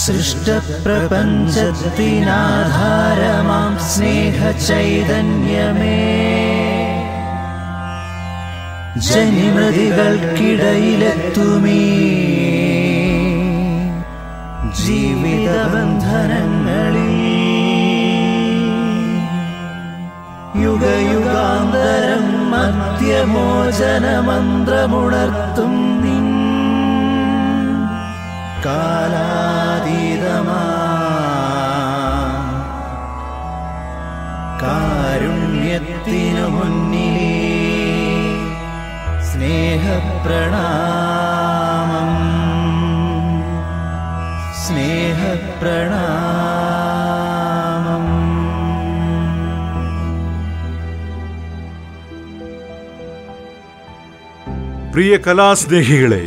സൃഷ്ടപ്രപഞ്ചത്തിനാധാരമാം സ്നേഹചൈതന്യമേ, ജനിമൃതികൾക്കിടയിലെത്തുമീ ജീവിതബന്ധനങ്ങളിൽ യുഗയുഗാന്തരം മധ്യമോചനമന്ത്രമുണർത്തും നിൻ കാലാതീതമാ കാരുണ്യത്തിനു മുന്നിലേ സ്നേഹപ്രണാമം സ്നേഹപ്രണാമം. പ്രിയ കലാസ്നേഹികളെ,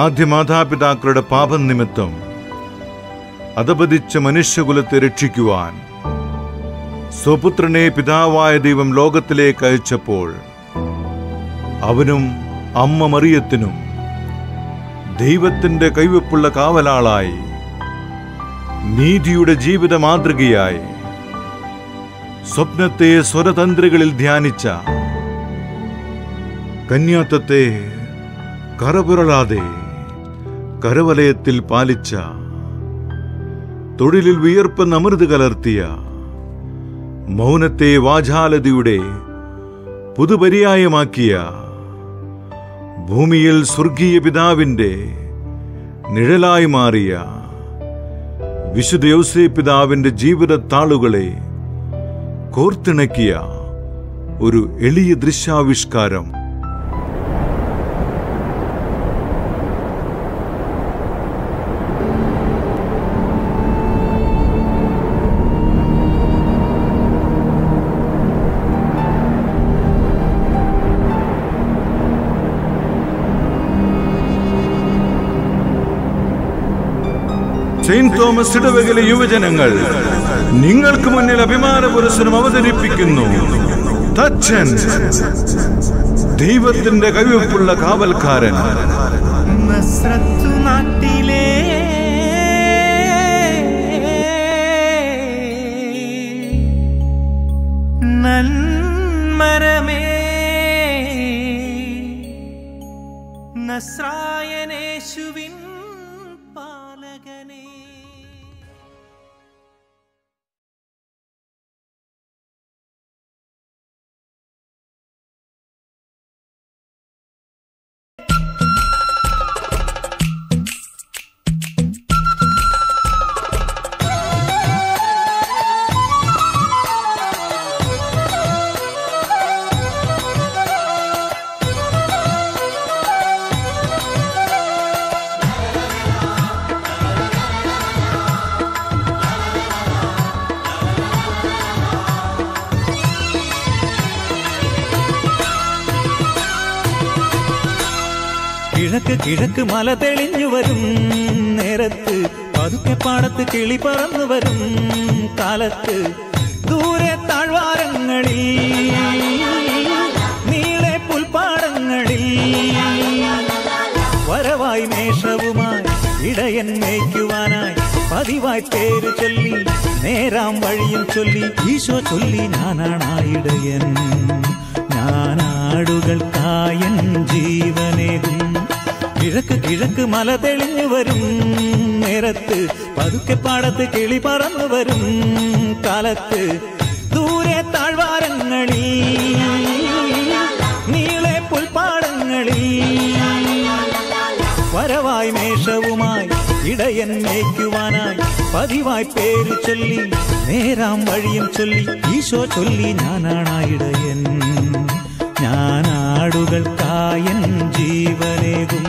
ആദ്യ മാതാപിതാക്കളുടെ പാപം നിമിത്തം അധപതിച്ച മനുഷ്യകുലത്തെ രക്ഷിക്കുവാൻ സ്വപുത്രനെ പിതാവായ ദൈവം ലോകത്തിലേക്ക് അയച്ചപ്പോൾ അവനും അമ്മ മറിയത്തിനും ദൈവത്തിന്റെ കൈവെപ്പുള്ള കാവലാളായി, നീതിയുടെ ജീവിത മാതൃകയായി, സ്വപ്നത്തെ സ്വരതന്ത്രികളിൽ ധ്യാനിച്ച, കന്യാത്വത്തെ കറപുരളാതെ കരവലയത്തിൽ പാലിച്ച, തൊഴിലിൽ വിയർപ്പ് അമൃത് കലർത്തിയ, മൗനത്തെ വാചാലതയുടെ പുതുപര്യായമാക്കിയ, ഭൂമിയിൽ സ്വർഗീയ പിതാവിന്റെ നിഴലായി മാറിയ വിശുദ്ധ യൗസേപ്പ് പിതാവിന്റെ ജീവിത താളുകളെ കോർത്തിണക്കിയ ഒരു എളിയ ദൃശ്യാവിഷ്കാരം. സെയിന്റ് തോമസ് ഇടവകയിലെ യുവജനങ്ങൾ നിങ്ങൾക്ക് മുന്നിൽ അഭിമാന പുരസ്സരം അവതരിപ്പിക്കുന്നു. തച്ചൻ, ദൈവത്തിന്റെ കൈവെപ്പുള്ള കാവൽക്കാരൻ. നസ്രത്തു നാട്ടിലെ നന്മരമേ, നസ്രായനേശുവിൻ പാലകനേ. കിഴക്ക് കിഴക്ക് മല തെളിഞ്ഞു വരും നേരത്ത്, പതുക്കെ പാടത്ത് കിളി പറന്നു വരും കാലത്ത്, ദൂരെ താഴ്വാരങ്ങളിൽ നീളെ പുൽപ്പാടങ്ങളിൽ വരവായി മേഷവുമായി ഇടയൻ മേയ്ക്കുവാനായി പതിവായി പേര് ചൊല്ലി നേരാം വഴിയും ചൊല്ലി ഈശോ ചൊല്ലി ഞാനാണായിടയൻ, ഞാനാടുകൾക്കായൻ ജീവനേകും. കിഴക്ക് കിഴക്ക് മല തെളിഞ്ഞു വരും നേരത്ത്, പതുക്കെ പാടത്ത് കിളി പറന്നു വരും കാലത്ത്, ദൂരെ താഴ്വാരങ്ങളിൽ നീളെ പുൽപ്പാടങ്ങളിൽ വരവായി മേഷവുമായി ഇടയൻ മേയ്ക്കുവാനായി പതിവായി പേര് ചൊല്ലി നേരാം വഴിയും ചൊല്ലി ഈശോ ചൊല്ലി ഞാനാണായിടയൻ, ഞാനാടുകൾക്കായൻ ജീവനേകും.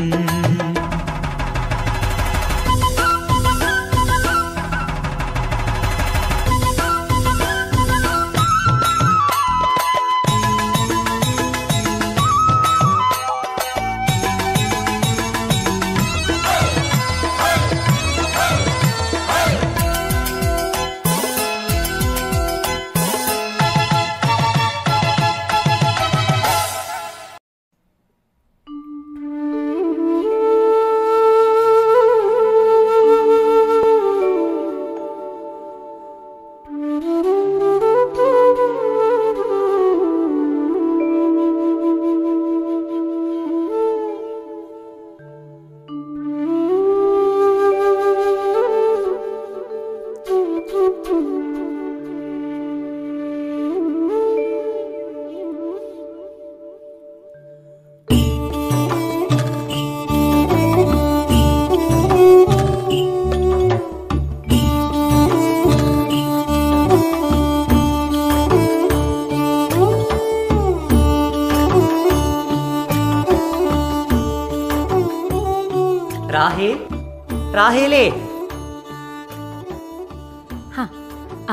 റാഹേലേ,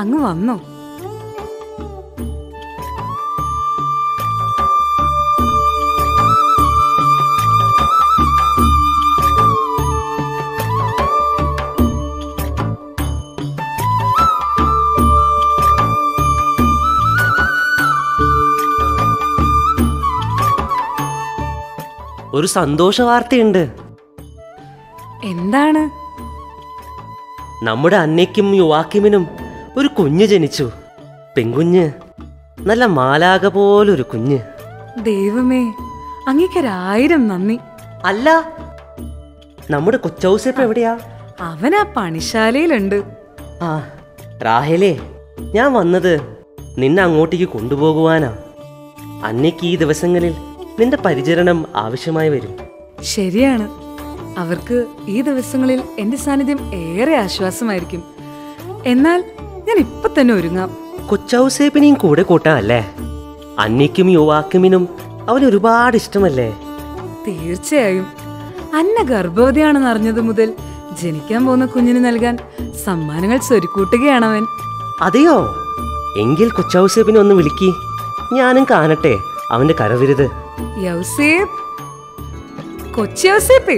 അങ്ങ് വന്നോ? ഒരു സന്തോഷ വാർത്തയുണ്ട്. എന്താണ്? നമ്മുടെ അന്നയ്ക്കും യുവാക്കിമിനും ഒരു കുഞ്ഞ് ജനിച്ചു. പെൺകുഞ്ഞ്, നല്ല മാലാക പോലൊരു കുഞ്ഞ്. ദൈവമേ, അങ്ങേക്കൊരായിരം നന്ദി. അല്ല, നമ്മുടെ കൊച്ചൗസേപ്പ് എവിടെയാ? അവനാ പണിശാലയിലുണ്ട്. ആ റാഹേലേ, ഞാൻ വന്നത് നിന്നെ അങ്ങോട്ടേക്ക് കൊണ്ടുപോകുവാനാ. അന്നയ്ക്ക് ഈ ദിവസങ്ങളിൽ നിന്റെ പരിചരണം ആവശ്യമായി വരും. ശരിയാണ്, അവർക്ക് ഈ ദിവസങ്ങളിൽ എന്റെ സാന്നിധ്യം ഏറെ ആശ്വാസമായിരിക്കും. എന്നാൽ ഞാൻ ഇപ്പൊ തന്നെ ഒരുങ്ങാം. കൊച്ചൗസേപ്പിനെയും കൂടെ കൂട്ടാം അല്ലേ? അന്നയ്ക്കും യുവാക്കിമിനും അവൻ ഒരുപാട് ഇഷ്ടമല്ലേ? തീർച്ചയായും. അന്ന ഗർഭവതിയാണെന്ന് അറിഞ്ഞത് മുതൽ ജനിക്കാൻ പോകുന്ന കുഞ്ഞിന് നൽകാൻ സമ്മാനങ്ങൾ സ്വരുക്കൂട്ടുകയാണവൻ. അതെയോ? എങ്കിൽ കൊച്ചൗസേപ്പിനെ ഒന്ന് വിളിക്കി, ഞാനും കാണട്ടെ അവന്റെ കരവിരുത്. യൗസേപ്പ്, കൊച്ചി യൗസേപ്പേ,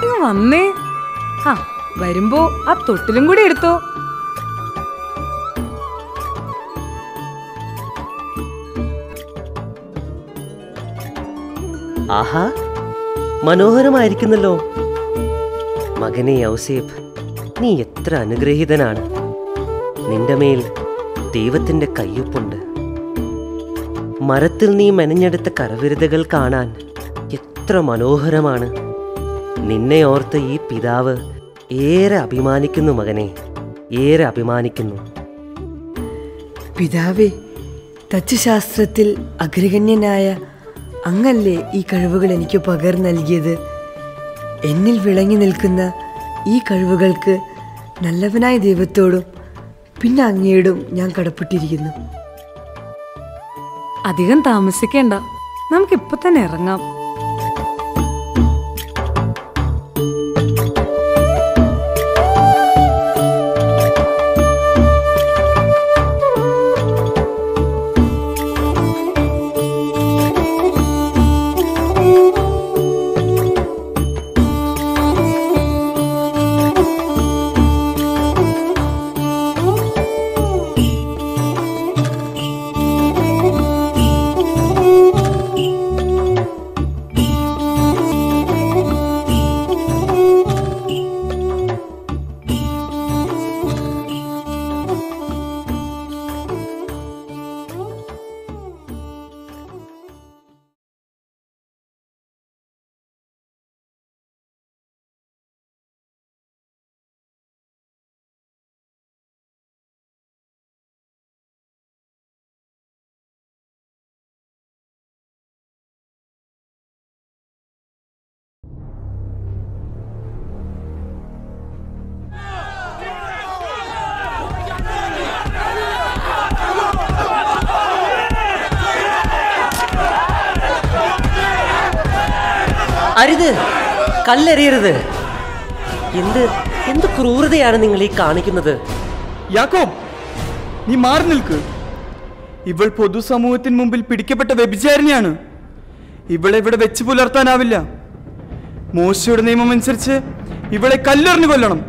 ഇങ്ങ് വന്നേ. വരുമ്പോ ആ തൊട്ടിലും കൂടി എടുത്തോ. ആഹാ, മനോഹരമായിരിക്കുന്നല്ലോ. മകനെ യൗസേപ്പ്, നീ എത്ര അനുഗ്രഹീതനാണ്. നിന്റെ മേൽ ദൈവത്തിന്റെ കയ്യൊപ്പുണ്ട്. മരത്തിൽ നീ മെനഞ്ഞെടുത്ത കരവിരുതുകൾ കാണാൻ എത്ര മനോഹരമാണ്. നിന്നെ ഓർത്ത് ഈ പിതാവ് ഏറെ അഭിമാനിക്കുന്നു മകനെ, ഏറെ അഭിമാനിക്കുന്നു. പിതാവേ, തച്ചുശാസ്ത്രത്തിൽ അഗ്രഗണ്യനായ അങ്ങല്ലേ ഈ കഴിവുകൾ എനിക്ക് പകർന്നു നൽകിയത്. എന്നിൽ വിളങ്ങി നിൽക്കുന്ന ഈ കഴിവുകൾക്ക് നല്ലവനായ ദൈവത്തോടും പിന്നെ അങ്ങയോടും ഞാൻ കടപ്പെട്ടിരിക്കുന്നു. അധികം താമസിക്കേണ്ട, നമുക്കിപ്പൊ തന്നെ ഇറങ്ങാം. അരുത്, കല്ലെറിയരുത്. എന്ത് ക്രൂരതയാണ് നിങ്ങൾ ഈ കാണിക്കുന്നത്? യാക്കോബ്, നീ മാറി നിൽക്ക്. ഇവൾ പൊതുസമൂഹത്തിന് മുമ്പിൽ പിടിക്കപ്പെട്ട വ്യഭിചാരിണിയാണ്. ഇവളെ ഇവിടെ വെച്ച് പുലർത്താനാവില്ല. മോശയുടെ നിയമം അനുസരിച്ച് ഇവളെ കല്ലെറിഞ്ഞു കൊല്ലണം.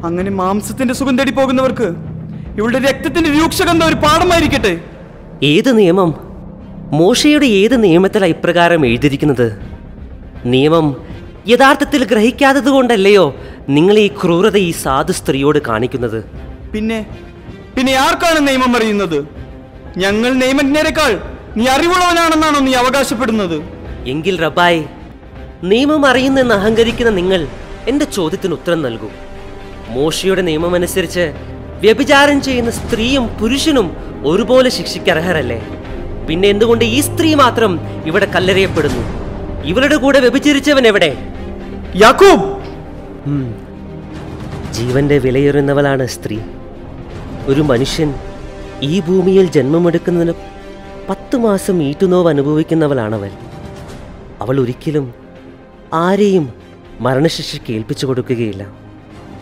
അങ്ങനെ മാംസത്തിന്റെ സുഖം തേടി പോകുന്നവർക്ക് ഇവളുടെ രക്തത്തിന്റെ രൂക്ഷഗന്ധം ഒരു പാഠമായിരിക്കട്ടെ. ഏത് നിയമം? മോശയുടെ ഏത് നിയമത്തിലാണ് ഇപ്രകാരം എഴുതിയിരിക്കുന്നത്? നിയമം യഥാർത്ഥത്തിൽ ഗ്രഹിക്കാത്തത് കൊണ്ടല്ലയോ നിങ്ങൾ ഈ ക്രൂരത ഈ സാധു സ്ത്രീയോട് കാണിക്കുന്നത്? പിന്നെ ആർക്കാണ് നിയമം അറിയുന്നത്? ഞങ്ങൾ നിയമജ്ഞരെക്കാൾ നീ അറിവുള്ളവനാണെന്നാണോ നീ അവകാശപ്പെടുന്നത്? എങ്കിൽ റബ്ബായ്, നിയമം അറിയുന്നെന്ന് അഹങ്കരിക്കുന്ന നിങ്ങൾ എന്റെ ചോദ്യത്തിന് ഉത്തരം നൽകൂ. മോശയുടെ നിയമമനുസരിച്ച് വ്യഭിചാരം ചെയ്യുന്ന സ്ത്രീയും പുരുഷനും ഒരുപോലെ ശിക്ഷിക്കർഹരല്ലേ? പിന്നെ എന്തുകൊണ്ട് ഈ സ്ത്രീ മാത്രം ഇവിടെ കല്ലെറിയപ്പെടുന്നു? ഇവരുടെ കൂടെ വ്യഭിചരിച്ചവൻ എവിടെ? യാക്കോബ്, ജീവന്റെ വിലയേറുന്നവളാണ് സ്ത്രീ. ഒരു മനുഷ്യൻ ഈ ഭൂമിയിൽ ജന്മമെടുക്കുന്നതിന് 10 മാസം ഈറ്റുനോവ് അനുഭവിക്കുന്നവളാണവൾ. അവൾ ഒരിക്കലും ആരെയും മരണശിക്ഷയ്ക്ക് ഏൽപ്പിച്ചു കൊടുക്കുകയില്ല.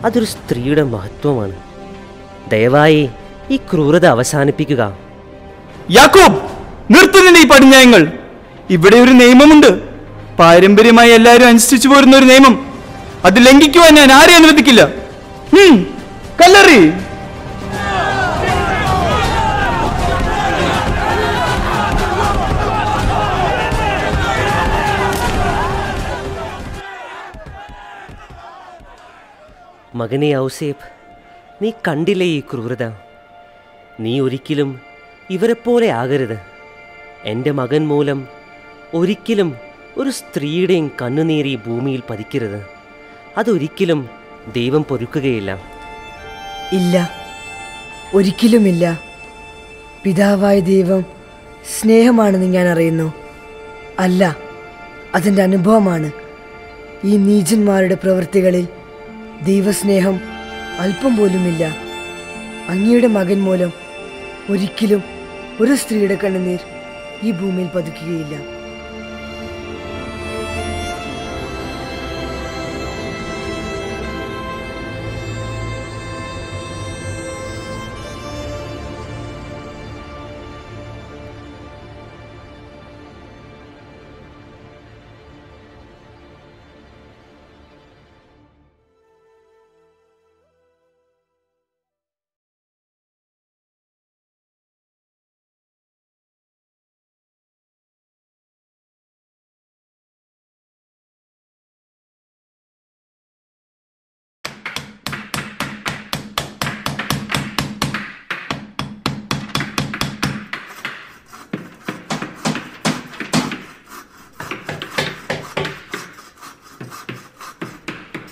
അതൊരു സ്ത്രീയുടെ മഹത്വമാണ്. ദയവായി ഈ ക്രൂരത അവസാനിപ്പിക്കുക. യാക്കോബ്, നിർത്തുന്നില്ല ഈ പടിഞ്ഞായങ്ങൾ. ഇവിടെ ഒരു നിയമമുണ്ട്, പാരമ്പര്യമായി എല്ലാവരും അനുഷ്ഠിച്ചു പോരുന്ന ഒരു നിയമം. അത് ലംഘിക്കുവാൻ ഞാൻ ആരെ അനുവദിക്കില്ല. കല്ലറി. മകനെ ഔസേപ്പ്, നീ കണ്ടില്ലേ ഈ ക്രൂരത? നീ ഒരിക്കലും ഇവരെപ്പോലെ ആകരുത്. എൻ്റെ മകൻ മൂലം ഒരിക്കലും ഒരു സ്ത്രീയുടെയും കണ്ണുനീരി ഭൂമിയിൽ പതിക്കരുത്. അതൊരിക്കലും ദൈവം പൊറുക്കുകയില്ല. ഇല്ല, ഒരിക്കലുമില്ല. പിതാവായ ദൈവം സ്നേഹമാണെന്ന് ഞാൻ അറിയുന്നു. അല്ല, അതിൻ്റെ അനുഭവമാണ്. ഈ നീചന്മാരുടെ പ്രവൃത്തികളിൽ ദൈവസ്നേഹം അല്പം പോലുമില്ല. അങ്ങയുടെ മകൻ മൂലം ഒരിക്കലും ഒരു സ്ത്രീയുടെ കണ്ണുനീർ ഈ ഭൂമിയിൽ പതിക്കുകയില്ല.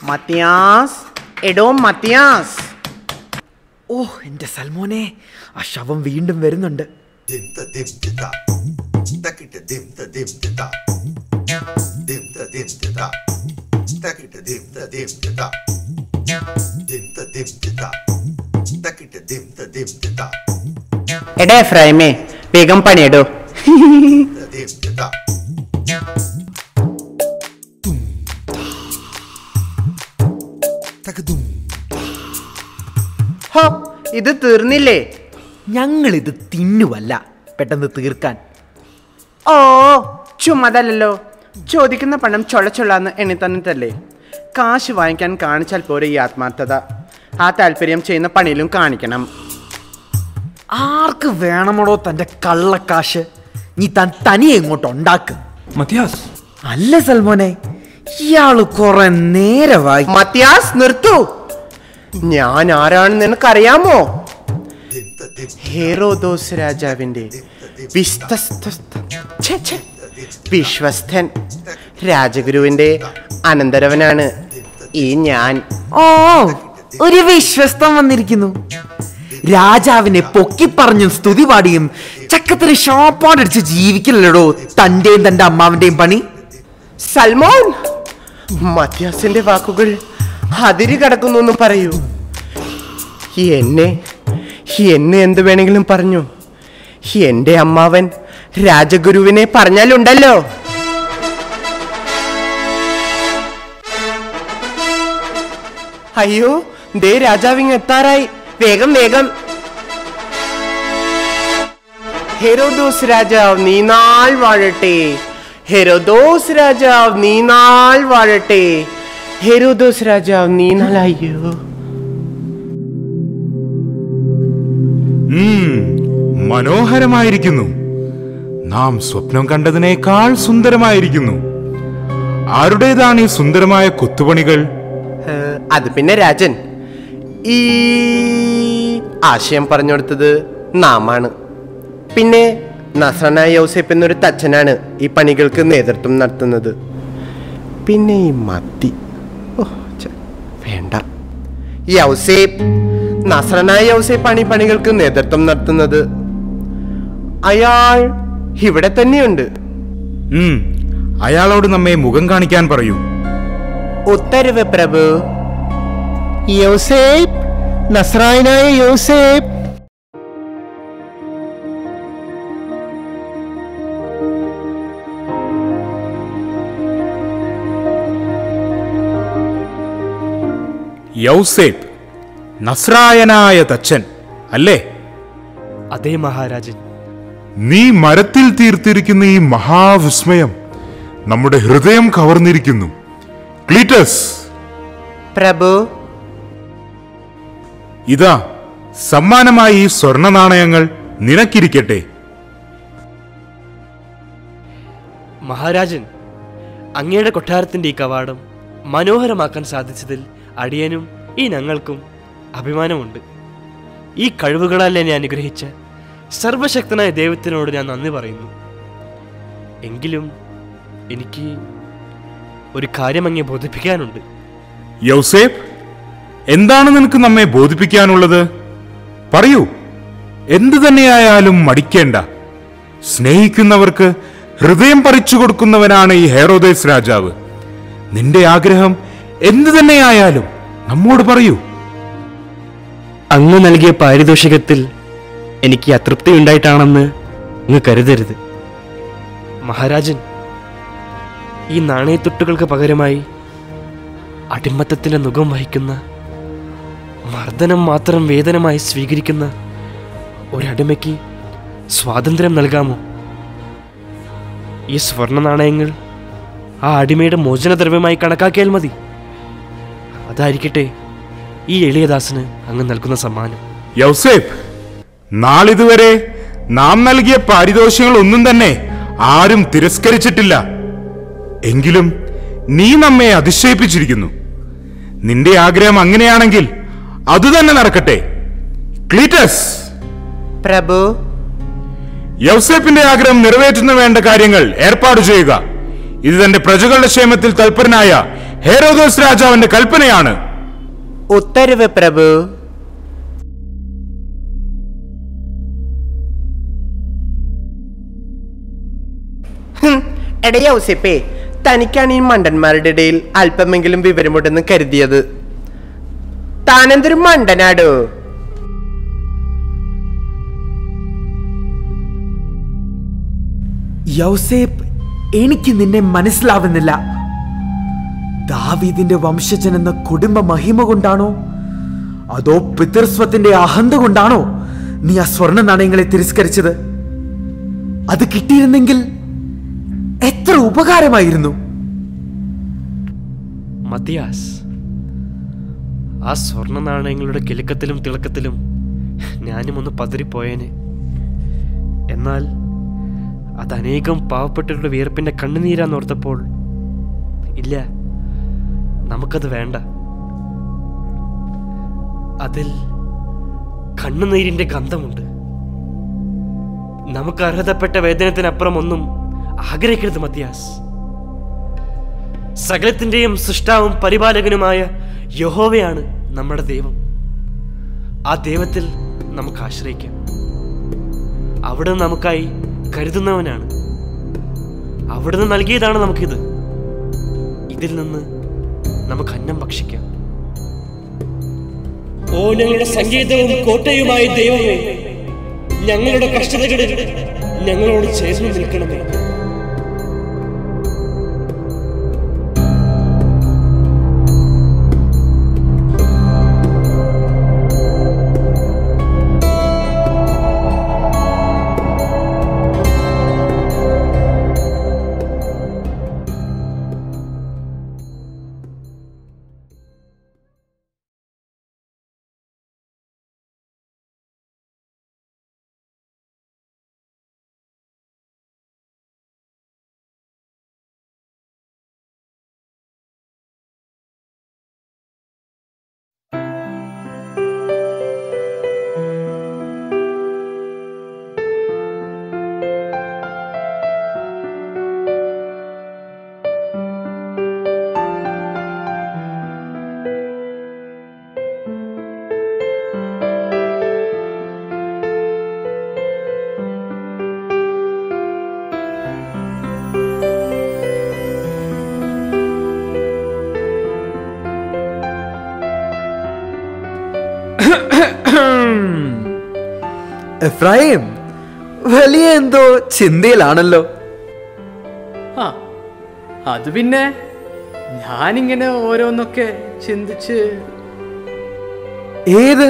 മത്തിയാസ്, എടോ മത്തിയാസ്. ഓ എന്റെ സൽമോനെ, ആ ശവം വീണ്ടും വരുന്നുണ്ട്. എടേ എഫ്രൈമേ, വേഗം പണിയെടോ. ഹോ, ഇത് തീർന്നില്ലേ? ഞങ്ങളിത് തിന്നുവല്ല, പെട്ടെന്ന് തീർക്കാൻ. ഓ, ചുമതല്ലല്ലോ. ചോദിക്കുന്ന പണം ചൊള്ളച്ചൊള്ളാന്ന് എണ്ണി തന്നിട്ടല്ലേ. കാശ് വാങ്ങിക്കാൻ കാണിച്ചാൽ പോരെ ഈ ആത്മാർത്ഥത. ആ താല്പര്യം ചെയ്യുന്ന പണിയിലും കാണിക്കണം. ആർക്ക് വേണമോടോ തന്റെ കള്ളക്കാശ്? നീ താൻ തനിയെ ഇങ്ങോട്ട് ഉണ്ടാക്ക്. മത്തിയാസ്, അല്ല സൽമോനെ, ഇയാള് കുറെ നേരമായി. മത്തിയാസ്, നിർത്തൂ. ഞാൻ ആരാണെന്ന് നിനക്കറിയാമോ? ഹെറോദോസ് രാജാവിന്റെ വിശ്വസ്തൻ രാജഗുരുവിന്റെ അനന്തരവനാണ് ഈ ഞാൻ. ഓ, ഒരു വിശ്വസ്തം വന്നിരിക്കുന്നു. രാജാവിനെ പൊക്കി പറഞ്ഞും സ്തുതി പാടിയും ചക്കത്തിന് ഷോപ്പാടടിച്ച് ജീവിക്കില്ലടോ തന്റെയും തന്റെ അമ്മാവിന്റെയും പണി. സൽമോൻ, മത്യാസിന്റെ വാക്കുകൾ അതിര് കടക്കുന്നു എന്ന് പറയൂ. എന്നെ എന്ത് വേണമെങ്കിലും പറഞ്ഞു. എന്റെ അമ്മാവൻ രാജഗുരുവിനെ പറഞ്ഞാലുണ്ടല്ലോ. അയ്യോ, ദേ രാജാവിങ് എത്താറായി. വേഗം വേഗം. ഹെരോദോസ് രാജാവ് നീ നാൾ വാഴട്ടെ. ഹെരോദോസ് രാജാവ് നീ നാൾ വാഴട്ടെ. ഹെരോദോസ് രാജാവ് നീ നാൾ. അയ്യോ, മനോഹരമായിരിക്കുന്നു. നാം സ്വപ്നം കണ്ടതിനേക്കാൾ സുന്ദരമായിരിക്കുന്നു. ആരുടേതാണ് ഈ സുന്ദരമായ കൊത്തുപണികൾ? അത് പിന്നെ രാജൻ, ഈ ആശയം പറഞ്ഞു കൊടുത്തത് നാമാണ്. പിന്നെ നസ്രാനായ യൗസേപ്പ് എന്നൊരു തച്ചനാണ് ഈ പണികൾക്ക് നേതൃത്വം നടത്തുന്നത്. പിന്നെ ഈ മത്തി, വേണ്ട. യൗസേപ്പ്, നസ്രാനായ യൗസേപ്പാണ് ഈ പണികൾക്ക് നേതൃത്വം നടത്തുന്നത്. അയാൾ ഇവിടെ തന്നെയുണ്ട്. അയാളോട് നമ്മെ മുഖം കാണിക്കാൻ പറയൂ. ഉത്തരവ് പ്രഭു. യൗസേപ്പ്, നസ്രായനായ യൗസേപ്പ്. യൗസേപ്പ്, നസ്രായനായ തച്ചൻ അല്ലേ? അതേ മഹാരാജൻ. നീ മരത്തിൽ തീർത്തിരിക്കുന്ന ഈ മഹാവിസ്മയം നമ്മുടെ ഹൃദയം കവർന്നിരിക്കുന്നു. ക്ലീറ്റസ്, പ്രഭു, ഇതാ സമ്മാനമായി ഈ സ്വർണ നാണയങ്ങൾ നിനക്കിരിക്കട്ടെ. മഹാരാജൻ, അങ്ങയുടെ കൊട്ടാരത്തിന്റെ ഈ കവാടം മനോഹരമാക്കാൻ സാധിച്ചതിൽ അടിയനും ഈ ഞങ്ങൾക്കും അഭിമാനമുണ്ട്. ഈ കഴിവുകളാൽ എന്നെ അനുഗ്രഹിച്ച സർവശക്തനായ ദൈവത്തിനോട് ഞാൻ നന്ദി പറയുന്നു. എങ്കിലും എനിക്ക് ഒരു കാര്യം അങ്ങേ ബോധിപ്പിക്കാനുണ്ട്. യൗസേപ്പ്, എന്താണ് നിനക്ക് നമ്മെ ബോധിപ്പിക്കാനുള്ളത്? പറയൂ. എന്തു തന്നെയായാലും മടിക്കേണ്ട. സ്നേഹിക്കുന്നവർക്ക് ഹൃദയം പറിച്ചു കൊടുക്കുന്നവനാണ് ഈ ഹെറോദേസ് രാജാവ്. നിന്റെ ആഗ്രഹം എന്തു തന്നെയായാലും നമ്മോട് പറയൂ. അങ്ങ് നൽകിയ പാരിതോഷികത്തിൽ എനിക്ക് അതൃപ്തി ഉണ്ടായിട്ടാണെന്ന് അങ്ങ് കരുതരുത്. മഹാരാജൻ, ഈ നാണയത്തൊട്ടുകൾക്ക് പകരമായി അടിമത്തത്തിന്റെ നുകം വഹിക്കുന്ന, മർദ്ദനം മാത്രം വേതനമായി സ്വീകരിക്കുന്ന ഒരടിമയ്ക്ക് സ്വാതന്ത്ര്യം നൽകാമോ? ഈ സ്വർണ്ണ നാണയങ്ങൾ ആ അടിമയുടെ മോചനദ്രവ്യമായി കണക്കാക്കിയാൽ മതി. അതായിരിക്കട്ടെ ഈ എളിയദാസന് അങ്ങ് നൽകുന്ന സമ്മാനം. യൗസേപ്പ്, നാളിതുവരെ നാം നൽകിയ പാരിതോഷികങ്ങൾ ഒന്നും തന്നെ ആരും തിരസ്കരിച്ചിട്ടില്ല. എങ്കിലും നീ നമ്മെ അതിശയിപ്പിച്ചിരിക്കുന്നു. നിന്റെ ആഗ്രഹം അങ്ങനെയാണെങ്കിൽ അതുതന്നെ നടക്കട്ടെ. ക്ലീറ്റസ്, പ്രഭു, യൗസേപ്പിന്റെ ആഗ്രഹം നിറവേറ്റുന്ന വേണ്ട കാര്യങ്ങൾ ഏർപ്പാട് ചെയ്യുക. ഇത് തന്റെ പ്രജകളുടെ ക്ഷേമത്തിൽ തൽപരനായ ഹെറോദോസ് രാജാവിന്റെ കൽപ്പനയാണ്. ഉത്തരവ് പ്രഭു. എടയ ഔസേപ്പേ, തനിക്കാണ് ഈ മണ്ടന്മാരുടെ ഇടയിൽ അല്പമെങ്കിലും വിവരമുണ്ടെന്ന് കരുതിയത്. താനെന്തൊരു മണ്ടനാടോ? യൗസേപ്പ്, എനിക്ക് നിന്നെ മനസ്സിലാവുന്നില്ല. ദാവീദിന്റെ വംശജൻ എന്ന കുടുംബ മഹിമ കൊണ്ടാണോ അതോ പിതൃസ്വത്തിന്റെ അഹന്ത കൊണ്ടാണോ നീ ആ സ്വർണ്ണ നാണയങ്ങളെ തിരസ്കരിച്ചത്? അത് കിട്ടിയിരുന്നെങ്കിൽ എത്ര ഉപകാരമായിരുന്നു. മത്തിയാസ്, ആ സ്വർണ്ണ നാണയങ്ങളുടെ കിലുക്കത്തിലും തിളക്കത്തിലും ഞാനും ഒന്ന് പതറിപ്പോയേനെ. എന്നാൽ അത് അനേകം പാവപ്പെട്ടവരുടെ വിയർപ്പിന്റെ കണ്ണുനീരാന്നോർത്തപ്പോൾ ഇല്ല, നമുക്കത് വേണ്ട. അതിൽ കണ്ണുനീരിന്റെ ഗന്ധമുണ്ട്. നമുക്ക് അർഹതപ്പെട്ട വേദനത്തിനപ്പുറം ഒന്നും ആഗ്രഹിക്കരുത് മത്തിയാസ്. സകലത്തിന്റെയും സൃഷ്ടാവും പരിപാലകനുമായ യഹോവയാണ് നമ്മുടെ ദൈവം. ആ ദൈവത്തിൽ നമുക്ക് ആശ്രയിക്കാം. അവിടെ നമുക്കായി കരുതുന്നവനാണ്. അവിടുന്ന് നൽകിയതാണ് നമുക്കിത്. ഇതിൽ നിന്ന് നമുക്ക് അന്നം ഭക്ഷിക്കാം. ഓ ഞങ്ങളുടെ സംഗീതവും കോട്ടയുമായ ദൈവമേ, ഞങ്ങളുടെ കഷ്ടതകളിൽ ഞങ്ങളോട് ചേർന്ന് നിൽക്കണമേ. എഫ്രൈം, വലിയ എന്തോ ചിന്തയിലാണല്ലോ. ആ, അത് പിന്നെ ഞാനിങ്ങനെ ഓരോന്നൊക്കെ ചിന്തിച്ച് ഏത്?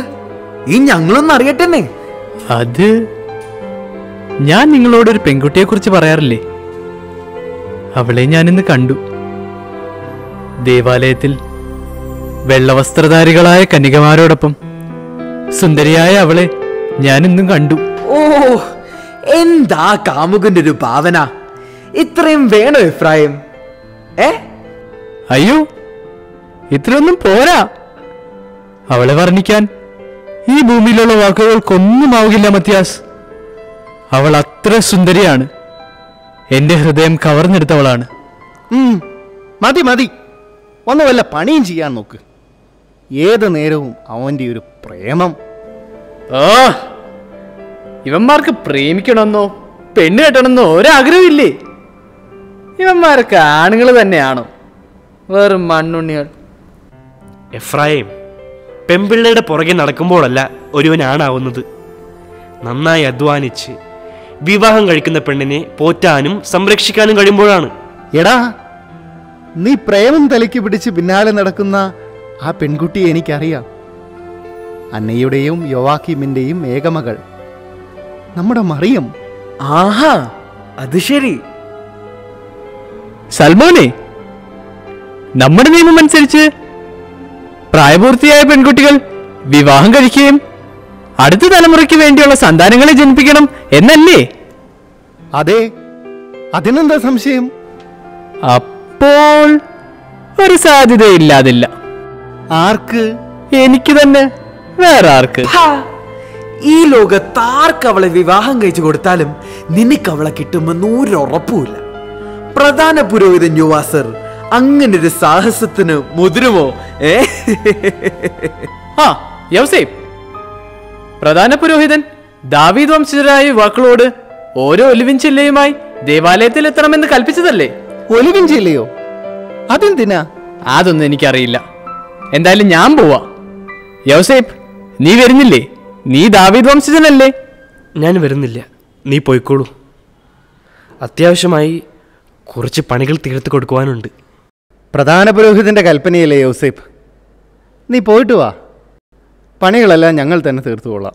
ഈ ഞങ്ങളൊന്നും അറിയട്ടെന്നേ. അത് ഞാൻ നിങ്ങളോടൊരു പെൺകുട്ടിയെ കുറിച്ച് പറയാറില്ലേ, അവളെ ഞാനിന്ന് കണ്ടു. ദേവാലയത്തിൽ വെള്ളവസ്ത്രധാരികളായ കന്യകമാരോടൊപ്പം സുന്ദരിയായ അവളെ ഞാനിന്നും കണ്ടു. ഓ, എന്താ കാമുകന്റെ ഒരു ഭാവന! ഇത്രയും വേണോ എഫ്രായിം? അയ്യോ, ഇത്രയൊന്നും പോരാ. അവളെ വർണ്ണിക്കാൻ ഈ ഭൂമിയിലുള്ള വാക്കുകൾക്കൊന്നുമാവില്ല മത്യാസ്. അവൾ അത്ര സുന്ദരിയാണ്. എന്റെ ഹൃദയം കവർന്നെടുത്തവളാണ്. മതി മതി, ഒന്ന് വല്ല പണിയും ചെയ്യാൻ നോക്ക്. ഏത് നേരവും അവന്റെ ഒരു പ്രേമം. ഇവന്മാർക്ക് പ്രേമിക്കണമെന്നോ പെണ്ണ് കെട്ടണമെന്നോ ഒരാഗ്രഹമില്ലേ? ഇവന്മാരൊക്കെ ആണുങ്ങൾ തന്നെയാണോ? വെറും മണ്ണുണ്ണികൾ. എഫ്രായിം, പെൺപിള്ളയുടെ പുറകെ നടക്കുമ്പോഴല്ല ഒരുവനാണാവുന്നത്. നന്നായി അധ്വാനിച്ച് വിവാഹം കഴിക്കുന്ന പെണ്ണിനെ പോറ്റാനും സംരക്ഷിക്കാനും കഴിയുമ്പോഴാണ്. എടാ, നീ പ്രേമം തലയ്ക്ക് പിടിച്ച് പിന്നാലെ നടക്കുന്ന ആ പെൺകുട്ടിയെ എനിക്കറിയാം. അന്നയുടെയും യോവാക്കിമിന്റെയും ഏകമകൾ, നമ്മുടെ മറിയം. ആഹാ, അത് ശരി. സൽമോനെ, നമ്മുടെ നിയമം അനുസരിച്ച് പ്രായപൂർത്തിയായ പെൺകുട്ടികൾ വിവാഹം കഴിക്കുകയും അടുത്ത തലമുറയ്ക്ക് വേണ്ടിയുള്ള സന്താനങ്ങളെ ജനിപ്പിക്കണം എന്നല്ലേ? അതെ, അതിനെന്താ സംശയം? അപ്പോൾ ഒരു സാധ്യതയില്ലാതില്ല. ആർക്ക്? എനിക്ക് തന്നെ, വേറെ ആർക്ക്? ഈ ലോകത്ത് ആർക്ക് അവളെ വിവാഹം കഴിച്ചു കൊടുത്താലും നിനക്ക് അവളെ കിട്ടുമെന്ന് ഒരു ഉറപ്പുമില്ല. പ്രധാന പുരോഹിതൻ യുവാസർ അങ്ങനെ ഒരു സാഹസത്തിന് മുതിരുമോ? യൗസേപ്പ്, പ്രധാന പുരോഹിതൻ ദാവീദ് വംശജരായ യുവാക്കളോട് ഓരോ ഒലിവിൻ ചില്ലയുമായി ദേവാലയത്തിൽ എത്തണമെന്ന് കൽപ്പിച്ചതല്ലേ? ഒലിവിൻ ചില്ലയോ? അതെന്തിനാ? അതൊന്നും എനിക്കറിയില്ല. എന്തായാലും ഞാൻ പോവാ. യൗസേപ്പ്, നീ വരുന്നില്ലേ? നീ ദാവീദ് വംശജനല്ലേ? ഞാൻ വരുന്നില്ല, നീ പോയിക്കോളൂ. അത്യാവശ്യമായി കുറച്ച് പണികൾ തീർത്ത് കൊടുക്കുവാനുണ്ട്. പ്രധാന പുരോഹിതന്റെ കൽപ്പനയല്ലേ യോസേപ്പ്? നീ പോയിട്ട് വാ, പണികളെല്ലാം ഞങ്ങൾ തന്നെ തീർത്തുകൊള്ളാം.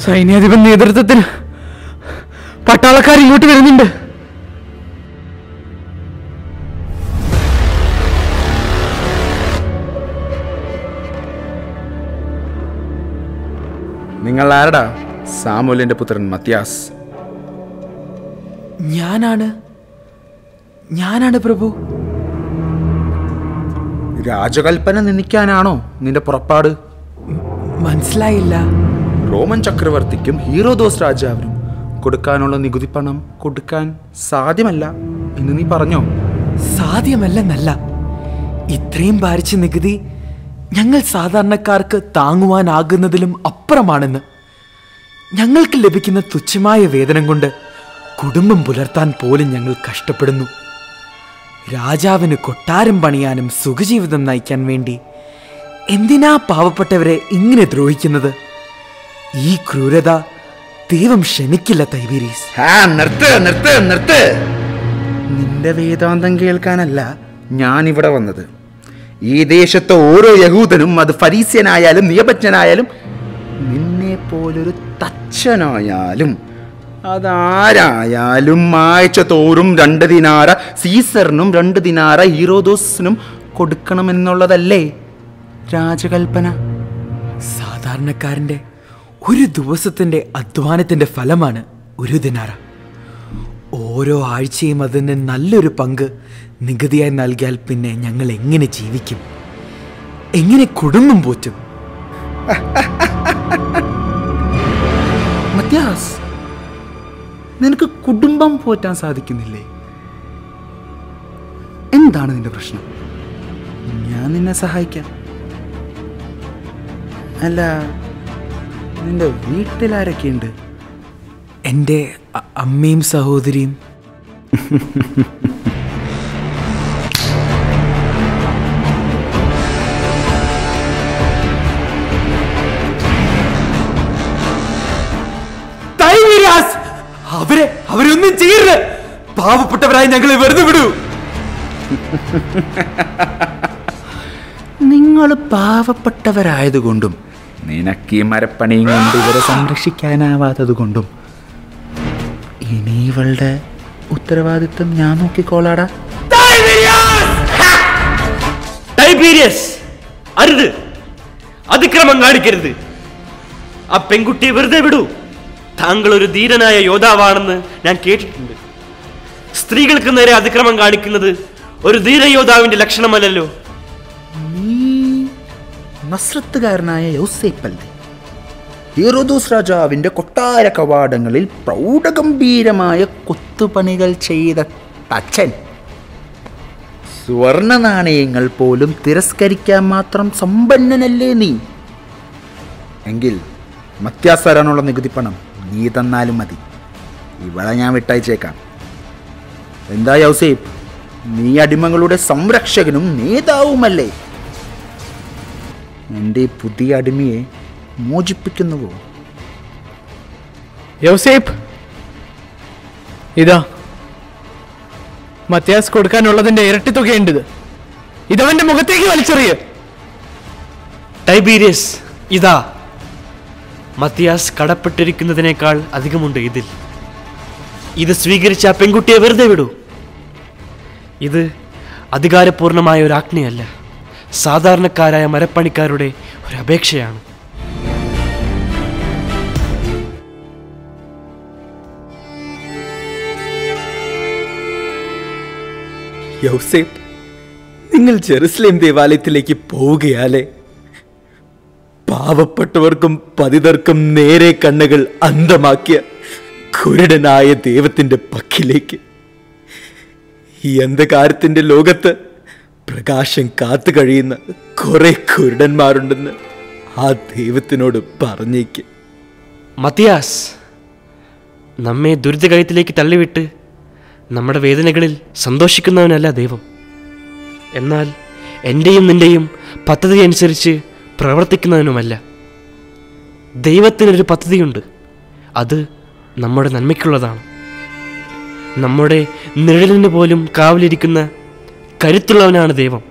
സൈന്യാധിപൻ നേതൃത്വത്തിൽ പട്ടാളക്കാർ ഇങ്ങോട്ട് വരുന്നുണ്ട്. നിങ്ങൾ ആരടാ? സാമുവേലിന്റെ പുത്രൻ മത്യാസ്. ഞാനാണ് പ്രഭു. രാജകൽപ്പന നിന്ദിക്കാനാണോ നിന്റെ പുറപ്പാട്? മനസ്സിലായില്ല. റോമൻ ചക്രവർത്തിക്കും ഹീറോദോസ് രാജാവിനും കൊടുക്കാനുള്ള നികുതി പണം കൊടുക്കാൻ സാധ്യമല്ല എന്ന് നീ പറഞ്ഞോ? സാധ്യമല്ലെന്നല്ല, ഇത്രയും ഭാരിച്ച നികുതി ഞങ്ങൾ സാധാരണക്കാർക്ക് താങ്ങുവാനാകുന്നതിലും അപ്പുറമാണെന്ന്. ഞങ്ങൾക്ക് ലഭിക്കുന്ന തുച്ഛമായ വേതനം കൊണ്ട് കുടുംബം പുലർത്താൻ പോലും ഞങ്ങൾ കഷ്ടപ്പെടുന്നു. രാജാവിന് കൊട്ടാരം പണിയാനും സുഖജീവിതം നയിക്കാൻ വേണ്ടി എന്തിനാ പാവപ്പെട്ടവരെ ഇങ്ങനെ ദ്രോഹിക്കുന്നത്? ഈ ക്രൂരത ദൈവം ക്ഷമിക്കില്ല. തൈബീരീസ്, നിർത്ത്. നിന്റെ വേദാന്തം കേൾക്കാനല്ല ഞാൻ ഇവിടെ വന്നത്. ഈ ദേശത്തെ ഓരോ യഹൂദനും, അത് ഫരീസ്യനായാലും നിയമജ്ഞനായാലും നിന്നെ പോലൊരു തച്ചനായാലും അതാരായാലും ആഴ്ച തോറും 2 ദിനാറ സീസറിനും 2 ദിനാറ ഹീറോദോസിനും കൊടുക്കണമെന്നുള്ളതല്ലേ രാജകൽപ്പന? സാധാരണക്കാരന്റെ ഒരു ദിവസത്തിന്റെ അധ്വാനത്തിന്റെ ഫലമാണ് 1 ദിനാറ. ഓരോ ആഴ്ചയും അതിന് നല്ലൊരു പങ്ക് നികുതിയായി നൽകിയാൽ പിന്നെ ഞങ്ങൾ എങ്ങനെ ജീവിക്കും? എങ്ങനെ കുടുംബം പോറ്റും? മത്യാസ്, നിനക്ക് കുടുംബം പോറ്റാൻ സാധിക്കുന്നില്ലേ? എന്താണ് നിന്റെ പ്രശ്നം? ഞാൻ നിന്നെ സഹായിക്കാം. അല്ല, നിന്റെ വീട്ടിലാരൊക്കെയുണ്ട്? എൻ്റെ അമ്മയും സഹോദരിയും. അവരൊന്നും ചെയ്യരുത്. പാവപ്പെട്ടവരായി ഞങ്ങളെ വെറുതെ വിടൂ. നിങ്ങൾ പാവപ്പെട്ടവരായതുകൊണ്ടും നിനക്ക് ഈ മരപ്പണിയും കൊണ്ട് ഇവരെ സംരക്ഷിക്കാനാവാത്തത് കൊണ്ടും ഇനി ഇവളുടെ ഉത്തരവാദിത്വം ഞാൻ നോക്കിക്കോളാടാ. ടൈബീരിയസ്, അരുത്, അതിക്രമം കാണിക്കരുത്. ആ പെൺകുട്ടിയെ വെറുതെ വിടൂ. താങ്കൾ ഒരു ധീരനായ യോദ്ധാവാണെന്ന് ഞാൻ കേട്ടിട്ടുണ്ട്. സ്ത്രീകൾക്ക് നേരെ അതിക്രമം കാണിക്കുന്നത് ഒരു ധീരയോദ്ധാവിന്റെ ലക്ഷണമല്ലല്ലോ. നീ നസ്രത്തുകാരനായ യൗസേപ്പല്ലേ? ഹീറോദോസ് രാജാവിന്റെ കൊട്ടാര കവാടങ്ങളിൽ പ്രൗഢഗംഭീരമായ കൊത്തുപണികൾ ചെയ്ത തച്ചൻ. സ്വർണ നാണയങ്ങൾ പോലും തിരസ്കരിക്കാൻ മാത്രം സമ്പന്നനല്ലേ നീ? എങ്കിൽ മത്യാസാരാനുള്ള നികുതി പണം നീ തന്നാലും മതി. ഇവളെ ഞാൻ വിട്ടയച്ചേക്കാം. എന്താ യൗസേപ്പ്, നീ അടിമകളുടെ സംരക്ഷകനും നേതാവുമല്ലേ? എൻ്റെ പുതിയ അടിമയെ മോചിപ്പിക്കുന്നുവോ? യൗസേപ്പ്, ഇതാ മത്യാസ് കൊടുക്കാനുള്ളതിന്റെ ഇരട്ടി തുകയുണ്ട്. ഇതവന്റെ മുഖത്തേക്ക് വലിച്ചെറിയ. ടൈബീരിയസ്, ഇതാ മത്യാസ് കടപ്പെട്ടിരിക്കുന്നതിനേക്കാൾ അധികമുണ്ട് ഇതിൽ. ഇത് സ്വീകരിച്ച ആ പെൺകുട്ടിയെ വെറുതെ വിടൂ. ഇത് അധികാരപൂർണമായ ഒരു ആജ്ഞയല്ല, സാധാരണക്കാരായ മരപ്പണിക്കാരുടെ ഒരു അപേക്ഷയാണ്. യൗസേപ്പ്, നിങ്ങൾ ജെറുസലേം ദേവാലയത്തിലേക്ക് പോവുകയാലേ? പാവപ്പെട്ടവർക്കും പതിതർക്കും നേരെ കണ്ണുകൾ അന്ധമാക്കിയ കുരുടനായ ദൈവത്തിന്റെ പക്കിലേക്ക്. ഈ അന്ധകാരത്തിന്റെ ലോകത്ത് പ്രകാശം കാത്തു കഴിയുന്ന കുറെ കുരുടന്മാരുണ്ടെന്ന് ആ ദൈവത്തിനോട് പറഞ്ഞേക്ക്. മത്യാസ്, നമ്മെ ദുരിതകയത്തിലേക്ക് തള്ളിവിട്ട് നമ്മുടെ വേദനകളിൽ സന്തോഷിക്കുന്നവനല്ല ദൈവം. എന്നാൽ എൻ്റെയും നിൻ്റെയും പദ്ധതി അനുസരിച്ച് പ്രവർത്തിക്കുന്നവനുമല്ല. ദൈവത്തിനൊരു പദ്ധതിയുണ്ട്. അത് നമ്മുടെ നന്മയ്ക്കുള്ളതാണ്. നമ്മുടെ നിഴലിന് പോലും കാവലിരിക്കുന്ന കരുത്തുള്ളവനാണ് ദൈവം.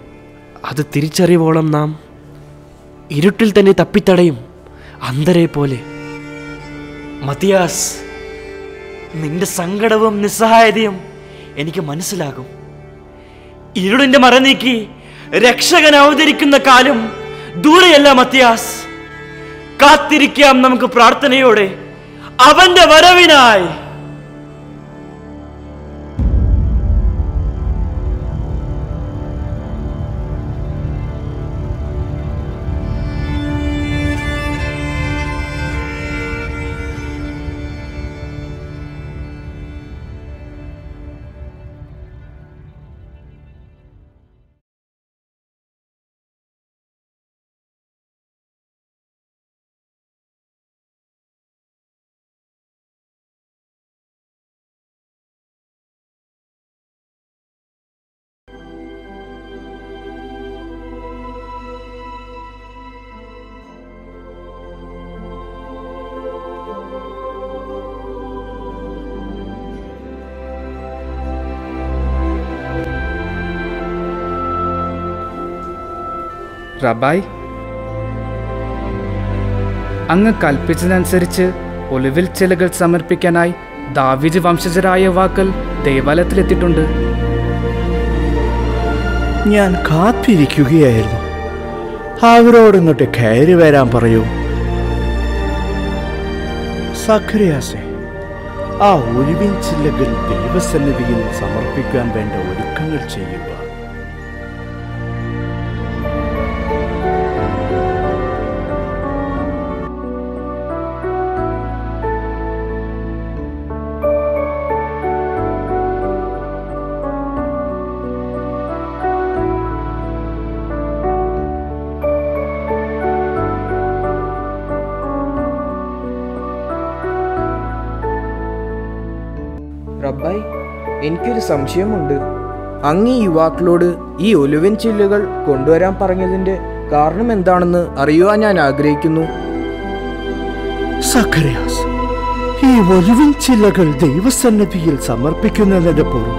അത് തിരിച്ചറിയുവോളം നാം ഇരുട്ടിൽ തന്നെ തപ്പിത്തടയും അന്ധരെ പോലെ. മത്യാസ്, നിന്റെ സങ്കടവും നിസ്സഹായതയും എനിക്ക് മനസ്സിലാകും. ഇരുളിന്റെ മറ നീക്കി രക്ഷകൻ അവതരിക്കുന്ന കാലം ദൂരെയല്ല മത്യാസ്. കാത്തിരിക്കാം നമുക്ക് പ്രാർത്ഥനയോടെ അവന്റെ വരവിനായി. റബായ്, അങ്ങ് കൽപ്പിച്ചതനുസരിച്ച് ഒലിവിൽ ചിലകൾ സമർപ്പിക്കാനായി ദാവീദ് വംശജരായ യുവാക്കൾ ദേവാലയത്തിലെത്തിയിട്ടുണ്ട്. ഞാൻ കാത്തിരിക്കുകയായിരുന്നു. അവരോട് ഇങ്ങോട്ട് കയറി വരാൻ പറയൂ. സഖറിയാസേ, ആ ഒലിവിൻ ചില്ലകൾ ദൈവസന്നിധിയിൽ സമർപ്പിക്കാൻ വേണ്ട ഒരുക്കങ്ങൾ ചെയ്യുക. റബ്ബായ്, എനിക്കൊരു സംശയമുണ്ട്. അങ്ങ് ഈ യുവാക്കളോട് ഈ ഒലിവിൻ ചില്ലുകൾ കൊണ്ടുവരാൻ പറഞ്ഞതിന്റെ കാരണം എന്താണെന്ന് അറിയുവാൻ ഞാൻ ആഗ്രഹിക്കുന്നു. സഖറിയാസ്, ഈ ഒലിവിൻ ചില്ലകൾ ദൈവസന്നിധിയിൽ സമർപ്പിക്കുന്നതിന്റെ പൊരുൾ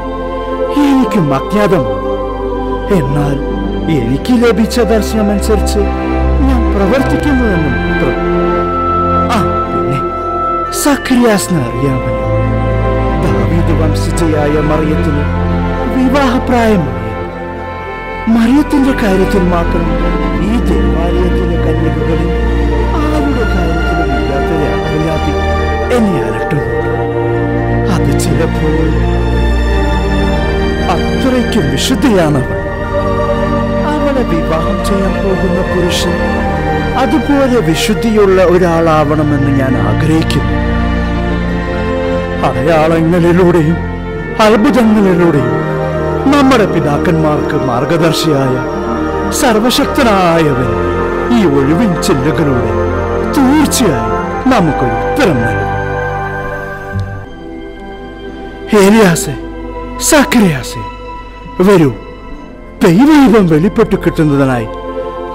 എനിക്കും അജ്ഞാതമാണ്. എന്നാൽ എനിക്ക് ലഭിച്ച ദർശനമനുസരിച്ച് ഞാൻ പ്രവർത്തിക്കുന്നുവെന്ന് മാത്രം. പിന്നെ സഖറിയാസിനെ അറിയാമല്ലോ. ദാവീദ് വംശജയായ മറിയത്തിന് വിവാഹപ്രായമായി. മറിയത്തിന്റെ കാര്യത്തിൽ മാത്രം ഈ ദേവാലയത്തിലെ കന്യകകളിൽ ആരുടെ കാര്യത്തിലും ഇല്ലാത്തൊരു അറിയാതെ എന്നെ അലട്ടുന്നുണ്ട്. അത് ചിലപ്പോൾ അത്രയ്ക്കും വിശുദ്ധയാണവൾ. അവളെ വിവാഹം ചെയ്യാൻ പോകുന്ന പുരുഷൻ അതുപോലെ വിശുദ്ധിയുള്ള ഒരാളാവണമെന്ന് ഞാൻ ആഗ്രഹിക്കുന്നു. അടയാളങ്ങളിലൂടെയും അത്ഭുതങ്ങളിലൂടെയും നമ്മുടെ പിതാക്കന്മാർക്ക് മാർഗദർശിയായ സർവശക്തനായവൻ ഈ ഒഴിവിൻ ചില്ലകളിലൂടെ തീർച്ചയായും നമുക്കൊരു ഉത്തരം നൽകും. ഏലിയാസേ, സഖറിയാസേ, വരൂ. ദൈവം വെളിപ്പെട്ട് കിട്ടുന്നതിനായി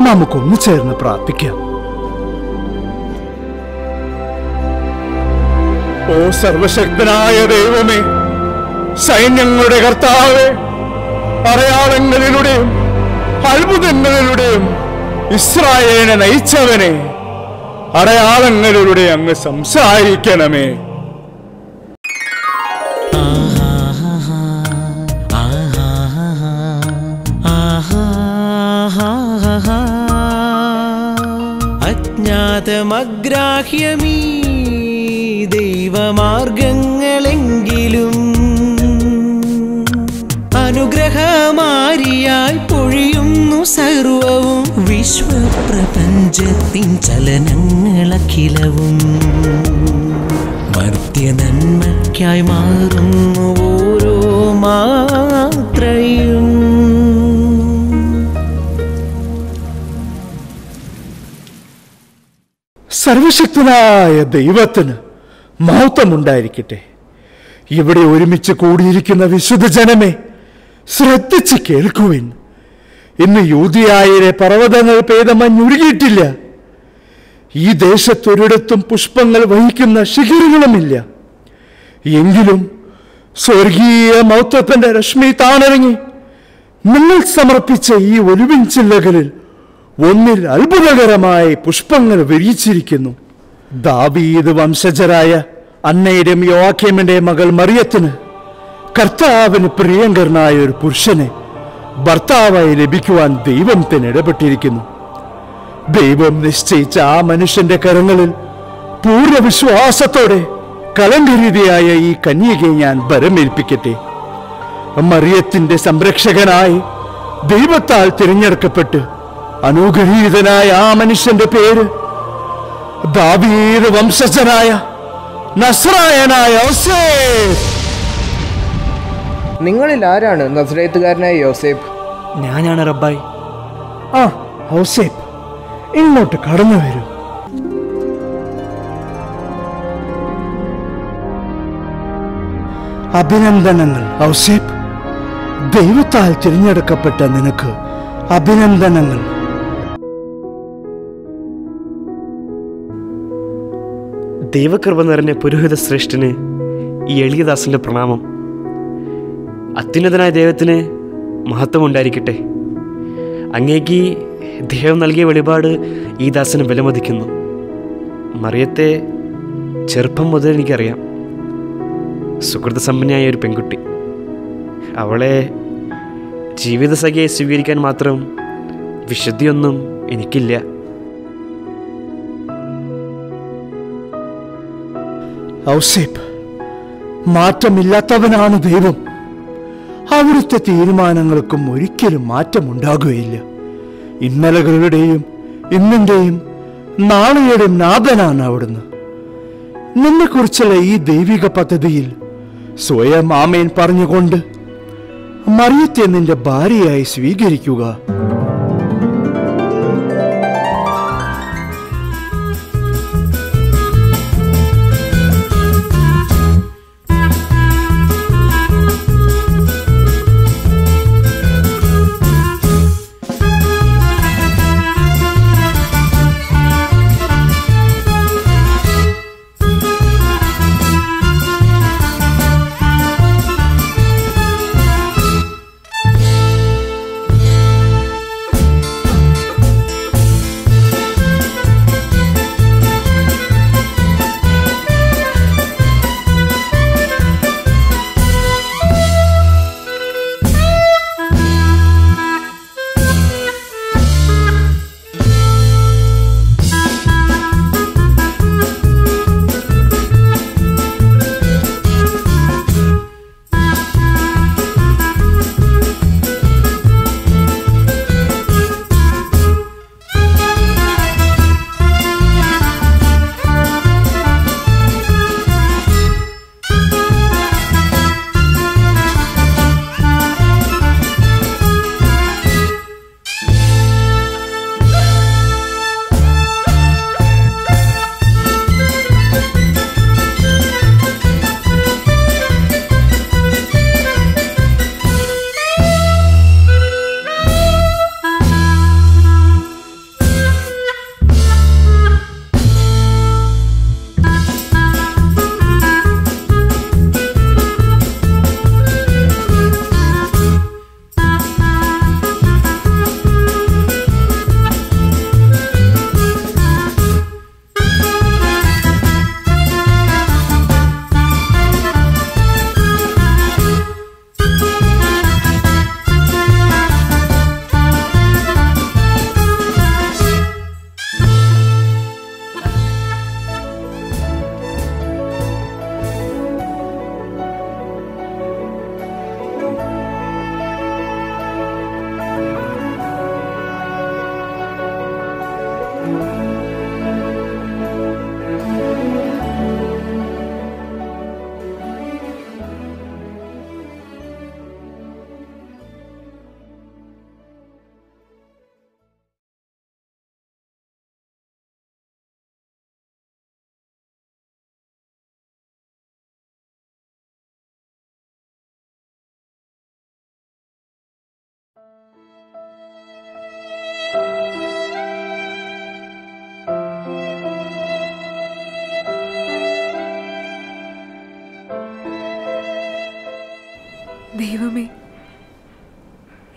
നമുക്കൊന്നു ചേർന്ന് പ്രാർത്ഥിക്കാം. ഓ സർവശക്തനായ ദൈവമേ, സൈന്യങ്ങളുടെ കർത്താവേ, അടയാളങ്ങളിലൂടെയും അത്ഭുതങ്ങളിലൂടെയും ഇസ്രായേലിനെ നയിച്ചവനെ, അടയാളങ്ങളിലൂടെ അങ്ങ് സംസാരിക്കണമേ. അജ്ഞാതമഗ്രാഹ്യമീ ദൈവമാർഗങ്ങളെങ്കിലും അനുഗ്രഹമാരിയായി പൊഴിയുന്നു സർവവും. വിശ്വപ്രപഞ്ചത്തിൻ ചലനങ്ങളഖിലവും മർത്യനന്മയ്ക്കായി മാറുന്നു ഓരോ മാത്രയും. സർവശക്തനായ ദൈവത്തിന് മഹത്വമുണ്ടായിരിക്കട്ടെ. ഇവിടെ ഒരുമിച്ച് കൂടിയിരിക്കുന്ന വിശുദ്ധ ജനമേ, ശ്രദ്ധിച്ച് കേൾക്കുവിൻ. ഇന്ന് യൂദയായിലെ പർവ്വതങ്ങൾ പെയ്ത മഞ്ഞുരുകിയിട്ടില്ല. ഈ ദേശത്തൊരിടത്തും പുഷ്പങ്ങൾ വഹിക്കുന്ന ശിഖരങ്ങളുമില്ല. എങ്കിലും സ്വർഗീയ മഹത്വത്തിന്റെ രശ്മി താണിറങ്ങി നിങ്ങൾ സമർപ്പിച്ച ഈ ഒലിവിൻ ചില്ലകളിൽ ഒന്നിൽ അത്ഭുതകരമായി പുഷ്പങ്ങൾ വിരിയിച്ചിരിക്കുന്നു. ദാവീദ് വംശജരായ അന്നയുടെയും യോവാക്യമിന്റെയും മകൾ മറിയത്തിന് കർത്താവിന് പ്രിയങ്കരനായ ഒരു പുരുഷനെ ഭർത്താവായി ലഭിക്കുവാൻ ദൈവം തന്നെ ഇടപെട്ടിരിക്കുന്നു. ദൈവം നിശ്ചയിച്ച ആ മനുഷ്യന്റെ കരങ്ങളിൽ പൂർണ്ണ വിശ്വാസത്തോടെ കലങ്കരീതിയായ ഈ കന്യകയെ ഞാൻ ഭരമേൽപ്പിക്കട്ടെ. മറിയത്തിന്റെ സംരക്ഷകനായി ദൈവത്താൽ തിരഞ്ഞെടുക്കപ്പെട്ട് അനുഗ്രഹീതനായ ആ മനുഷ്യന്റെ പേര് ദാവീദ് വംശജനായ നസ്രായനായ യോസേഫ്. നിങ്ങളിൽ ആരാണ് നസ്രയത്തുകാരനായ യോസേഫ്? ഞാനാണ് റബ്ബായി. യോസേഫ്, ഇങ്ങോട്ട് കടന്നു വരൂ. അഭിനന്ദനങ്ങൾ യോസേഫ്. ദൈവത്താൽ തിരഞ്ഞെടുക്കപ്പെട്ട നിനക്ക് അഭിനന്ദനങ്ങൾ. ദൈവകൃപ നിറഞ്ഞ പുരോഹിത ശ്രേഷ്ഠന് ഈ എളിയദാസന്റെ പ്രണാമം. അത്യുന്നതനായ ദൈവത്തിന് മഹത്വമുണ്ടായിരിക്കട്ടെ. അങ്ങേക്ക് ദൈവം നൽകിയ വെളിപാട് ഈ ദാസന് വിലമതിക്കുന്നു. മറിയത്തെ ചെറുപ്പം മുതൽ എനിക്കറിയാം. സുഹൃതസമ്പന്നയായ ഒരു പെൺകുട്ടി. അവളെ ജീവിതസഖിയെ സ്വീകരിക്കാൻ മാത്രം വിശുദ്ധിയൊന്നും എനിക്കില്ല. ഔസേപ്പ്, മാറ്റമില്ലാത്തവനാണ് ദൈവം. അവിടുത്തെ തീരുമാനങ്ങൾക്കും ഒരിക്കലും മാറ്റമുണ്ടാകുകയില്ല. ഇന്നലകളുടെയും ഇന്നിന്റെയും നാളെയുടെയും നാഥനാണ് അവിടുന്ന്. നിന്നെക്കുറിച്ചുള്ള ഈ ദൈവിക പദ്ധതിയിൽ സ്വയം ആമേൻ പറഞ്ഞുകൊണ്ട് മറിയത്തെ നിന്റെ ഭാര്യയായി സ്വീകരിക്കുക.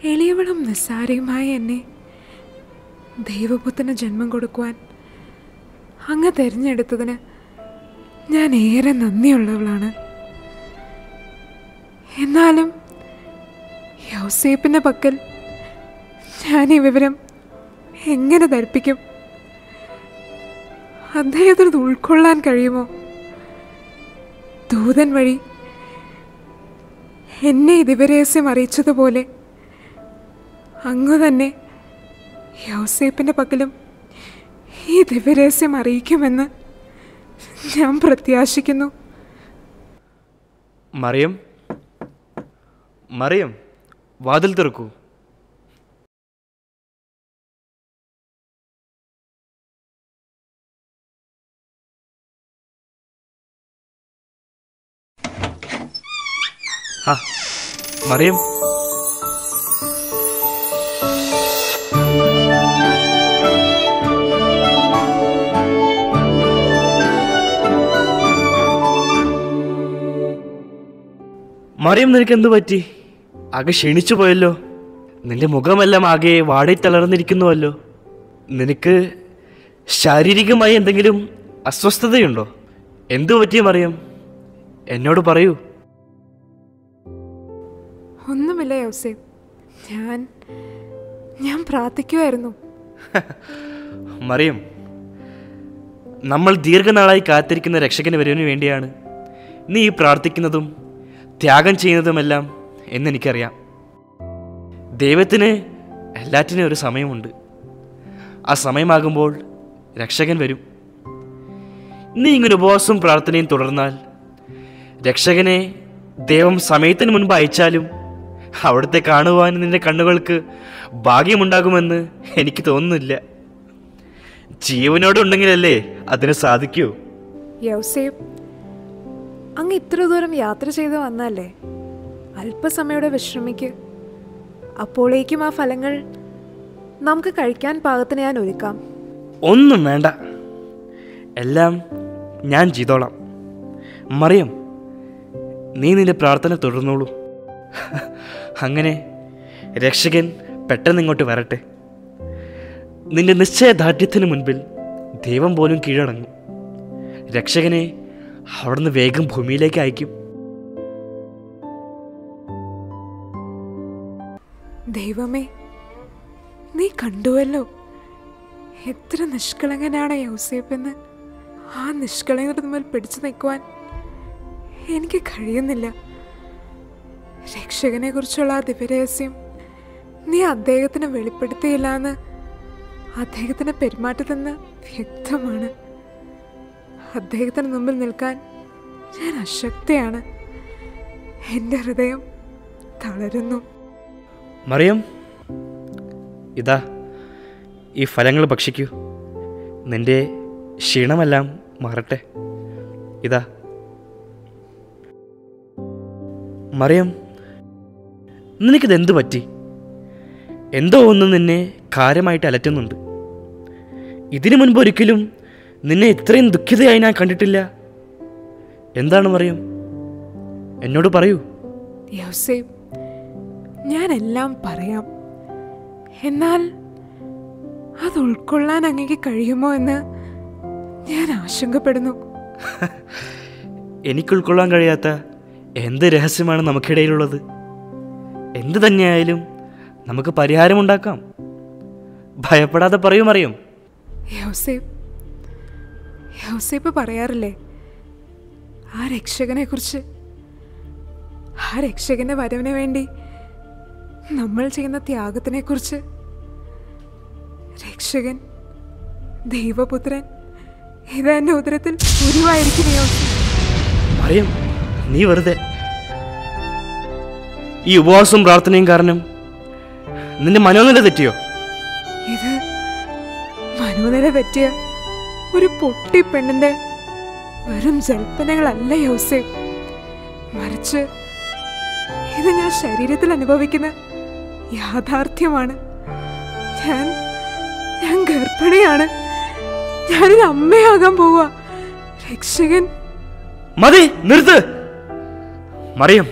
എളിയവളും നിസ്സാരയുമായ എന്നെ ദൈവപുത്രന് ജന്മം കൊടുക്കുവാൻ അങ്ങ് തിരഞ്ഞെടുത്തതിന് ഞാൻ ഏറെ നന്ദിയുള്ളവളാണ്. എന്നാലും യൗസേപ്പിൻ്റെ പക്കൽ ഞാൻ ഈ വിവരം എങ്ങനെ ധരിപ്പിക്കും? അദ്ദേഹത്തിന് ഉൾക്കൊള്ളാൻ കഴിയുമോ? ദൂതൻ വഴി എന്നെ ദിവരഹസ്യം അറിയിച്ചതുപോലെ അങ്ങ് തന്നെ യൗസേപ്പിൻ്റെ പക്കലും ഈ ദിവരഹസ്യം അറിയിക്കുമെന്ന് ഞാൻ പ്രത്യാശിക്കുന്നു. മറിയം, മറിയം, വാതിൽ തുറക്കൂ. ആ, മറിയം. മറിയം, നിനക്ക് എന്തു പറ്റി? ആകെ ക്ഷീണിച്ചു പോയല്ലോ. നിന്റെ മുഖമെല്ലാം ആകെ വാടി തളർന്നിരിക്കുന്നുവല്ലോ. നിനക്ക് ശാരീരികമായി എന്തെങ്കിലും അസ്വസ്ഥതയുണ്ടോ? എന്തു പറ്റിയ മറിയം? എന്നോട് പറയൂ. ഒന്നുമില്ല യൗസേപ്പ്, ഞാൻ പ്രാർത്ഥിക്കുമായിരുന്നു. മറിയം, നമ്മൾ ദീർഘനാളായി കാത്തിരിക്കുന്ന രക്ഷകന് വരുവാൻ വേണ്ടിയാണ് നീ പ്രാർത്ഥിക്കുന്നതും ത്യാഗം ചെയ്യുന്നതുമെല്ലാം എന്നെനിക്കറിയാം. ദൈവത്തിന് എല്ലാറ്റിനും ഒരു സമയമുണ്ട്. ആ സമയമാകുമ്പോൾ രക്ഷകൻ വരും. നീ ഇങ്ങനെ ഉപവാസവും പ്രാർത്ഥനയും തുടർന്നാൽ രക്ഷകനെ ദൈവം സമയത്തിന് മുൻപ് അയച്ചാലും അവിടുത്തെ കാണുവാൻ നിന്റെ കണ്ണുകൾക്ക് ഭാഗ്യമുണ്ടാകുമെന്ന് എനിക്ക് തോന്നുന്നില്ല. ജീവനോടുണ്ടെങ്കിലല്ലേ അതിന് സാധിക്കൂ. യൗസേപ്പ്, അങ്ങ് ഇത്ര ദൂരം യാത്ര ചെയ്ത് വന്നല്ലേ, അല്പസമയോടെ വിശ്രമിക്ക്. അപ്പോഴേക്കും ആ ഫലങ്ങൾ നമുക്ക് കഴിക്കാൻ പാകത്തിന് ഞാൻ ഒരുക്കാം. ഒന്നും വേണ്ട, എല്ലാം ഞാൻ ചെയ്തോളാം. മറിയം, നീ നിന്റെ പ്രാർത്ഥന തുടർന്നോളൂ. അങ്ങനെ രക്ഷകൻ പെട്ടെന്ന് ഇങ്ങോട്ട് വരട്ടെ. നിന്റെ നിശ്ചയദാർഢ്യത്തിന് മുൻപിൽ ദൈവം പോലും കീഴടങ്ങും. രക്ഷകനെ അവിടുന്ന് വേഗം ഭൂമിയിലേക്ക് അയക്കും. ദൈവമേ, നീ കണ്ടുവല്ലോ എത്ര നിഷ്കളങ്കനാണ് യൗസേപ്പെന്ന്. ആ നിഷ്കളങ്കരുടെ മുമ്പിൽ പിടിച്ചു നിൽക്കുവാൻ എനിക്ക് കഴിയുന്നില്ല. രക്ഷകനെ കുറിച്ചുള്ള ആ ദിവരഹസ്യം നീ അദ്ദേഹത്തിന് വെളിപ്പെടുത്തിയില്ല എന്ന് അദ്ദേഹത്തിന്റെ പെരുമാറ്റത്തിൽ നിന്ന് വ്യക്തമാണ്. അദ്ദേഹത്തിന് മുമ്പിൽ നിൽക്കാൻ ഞാൻ അശക്തയാണ്. എൻ്റെ ഹൃദയം തളരുന്നു. മറിയം, ഇതാ ഈ ഫലങ്ങൾ ഭക്ഷിക്കൂ. നിന്റെ ക്ഷീണമെല്ലാം മാറട്ടെ. ഇതാ. മറിയം, നിനക്കിതെന്തു പറ്റി? എന്തോ ഒന്ന് നിന്നെ കാര്യമായിട്ട് അലറ്റുന്നുണ്ട്. ഇതിനു മുൻപ് ഒരിക്കലും നിന്നെ ഇത്രയും ദുഃഖിതയായി ഞാൻ കണ്ടിട്ടില്ല. എന്താണ് മറിയം? എന്നോട് പറയൂ. യൗസേപ്പ്, ഞാനെല്ലാം പറയാം. എന്നാൽ അത് ഉൾക്കൊള്ളാൻ അങ്ങേക്ക് കഴിയുമോ എന്ന് ഞാൻ ആശങ്കപ്പെടുന്നു. എനിക്ക് ഉൾക്കൊള്ളാൻ കഴിയാത്ത എന്ത് രഹസ്യമാണ് നമുക്കിടയിലുള്ളത്? എന്ത് തന്നെയായാലും നമുക്ക് പരിഹാരമുണ്ടാക്കാം. ഭയപ്പെടാതെ പറയൂ മറിയം. യൗസേപ്പ് പറയാറില്ലേ ആ രക്ഷകനെ കുറിച്ച്? ആ രക്ഷകന്റെ വരവിന് വേണ്ടി നമ്മൾ ചെയ്യുന്ന ത്യാഗത്തിനെ കുറിച്ച്. രക്ഷകൻ, ദൈവപുത്രൻ, ഇത് എന്റെ ഉദരത്തിൽ ഉരുവായിരിക്കുന്നു. മറിയം, നീ വെറുതെ ഈ ഉപവാസവും പ്രാർത്ഥനയും കാരണം നിന്റെ മനോനില തെറ്റിയോ? ഇത് മനോനില തെറ്റിയ ഒരു പൊട്ടി പെണ്ണിന്റെ വെറും ജൽപ്പനകളല്ല യൗസേപ്പ്. മറിച്ച് ഇത് ഞാൻ ശരീരത്തിൽ അനുഭവിക്കുന്ന യാഥാർത്ഥ്യമാണ്. ഞാൻ ഗർഭിണിയാണ്. ഞാനൊരു അമ്മയാകാൻ പോവാ. രക്ഷകൻ. മതി, നിർത്ത്. മറിയം,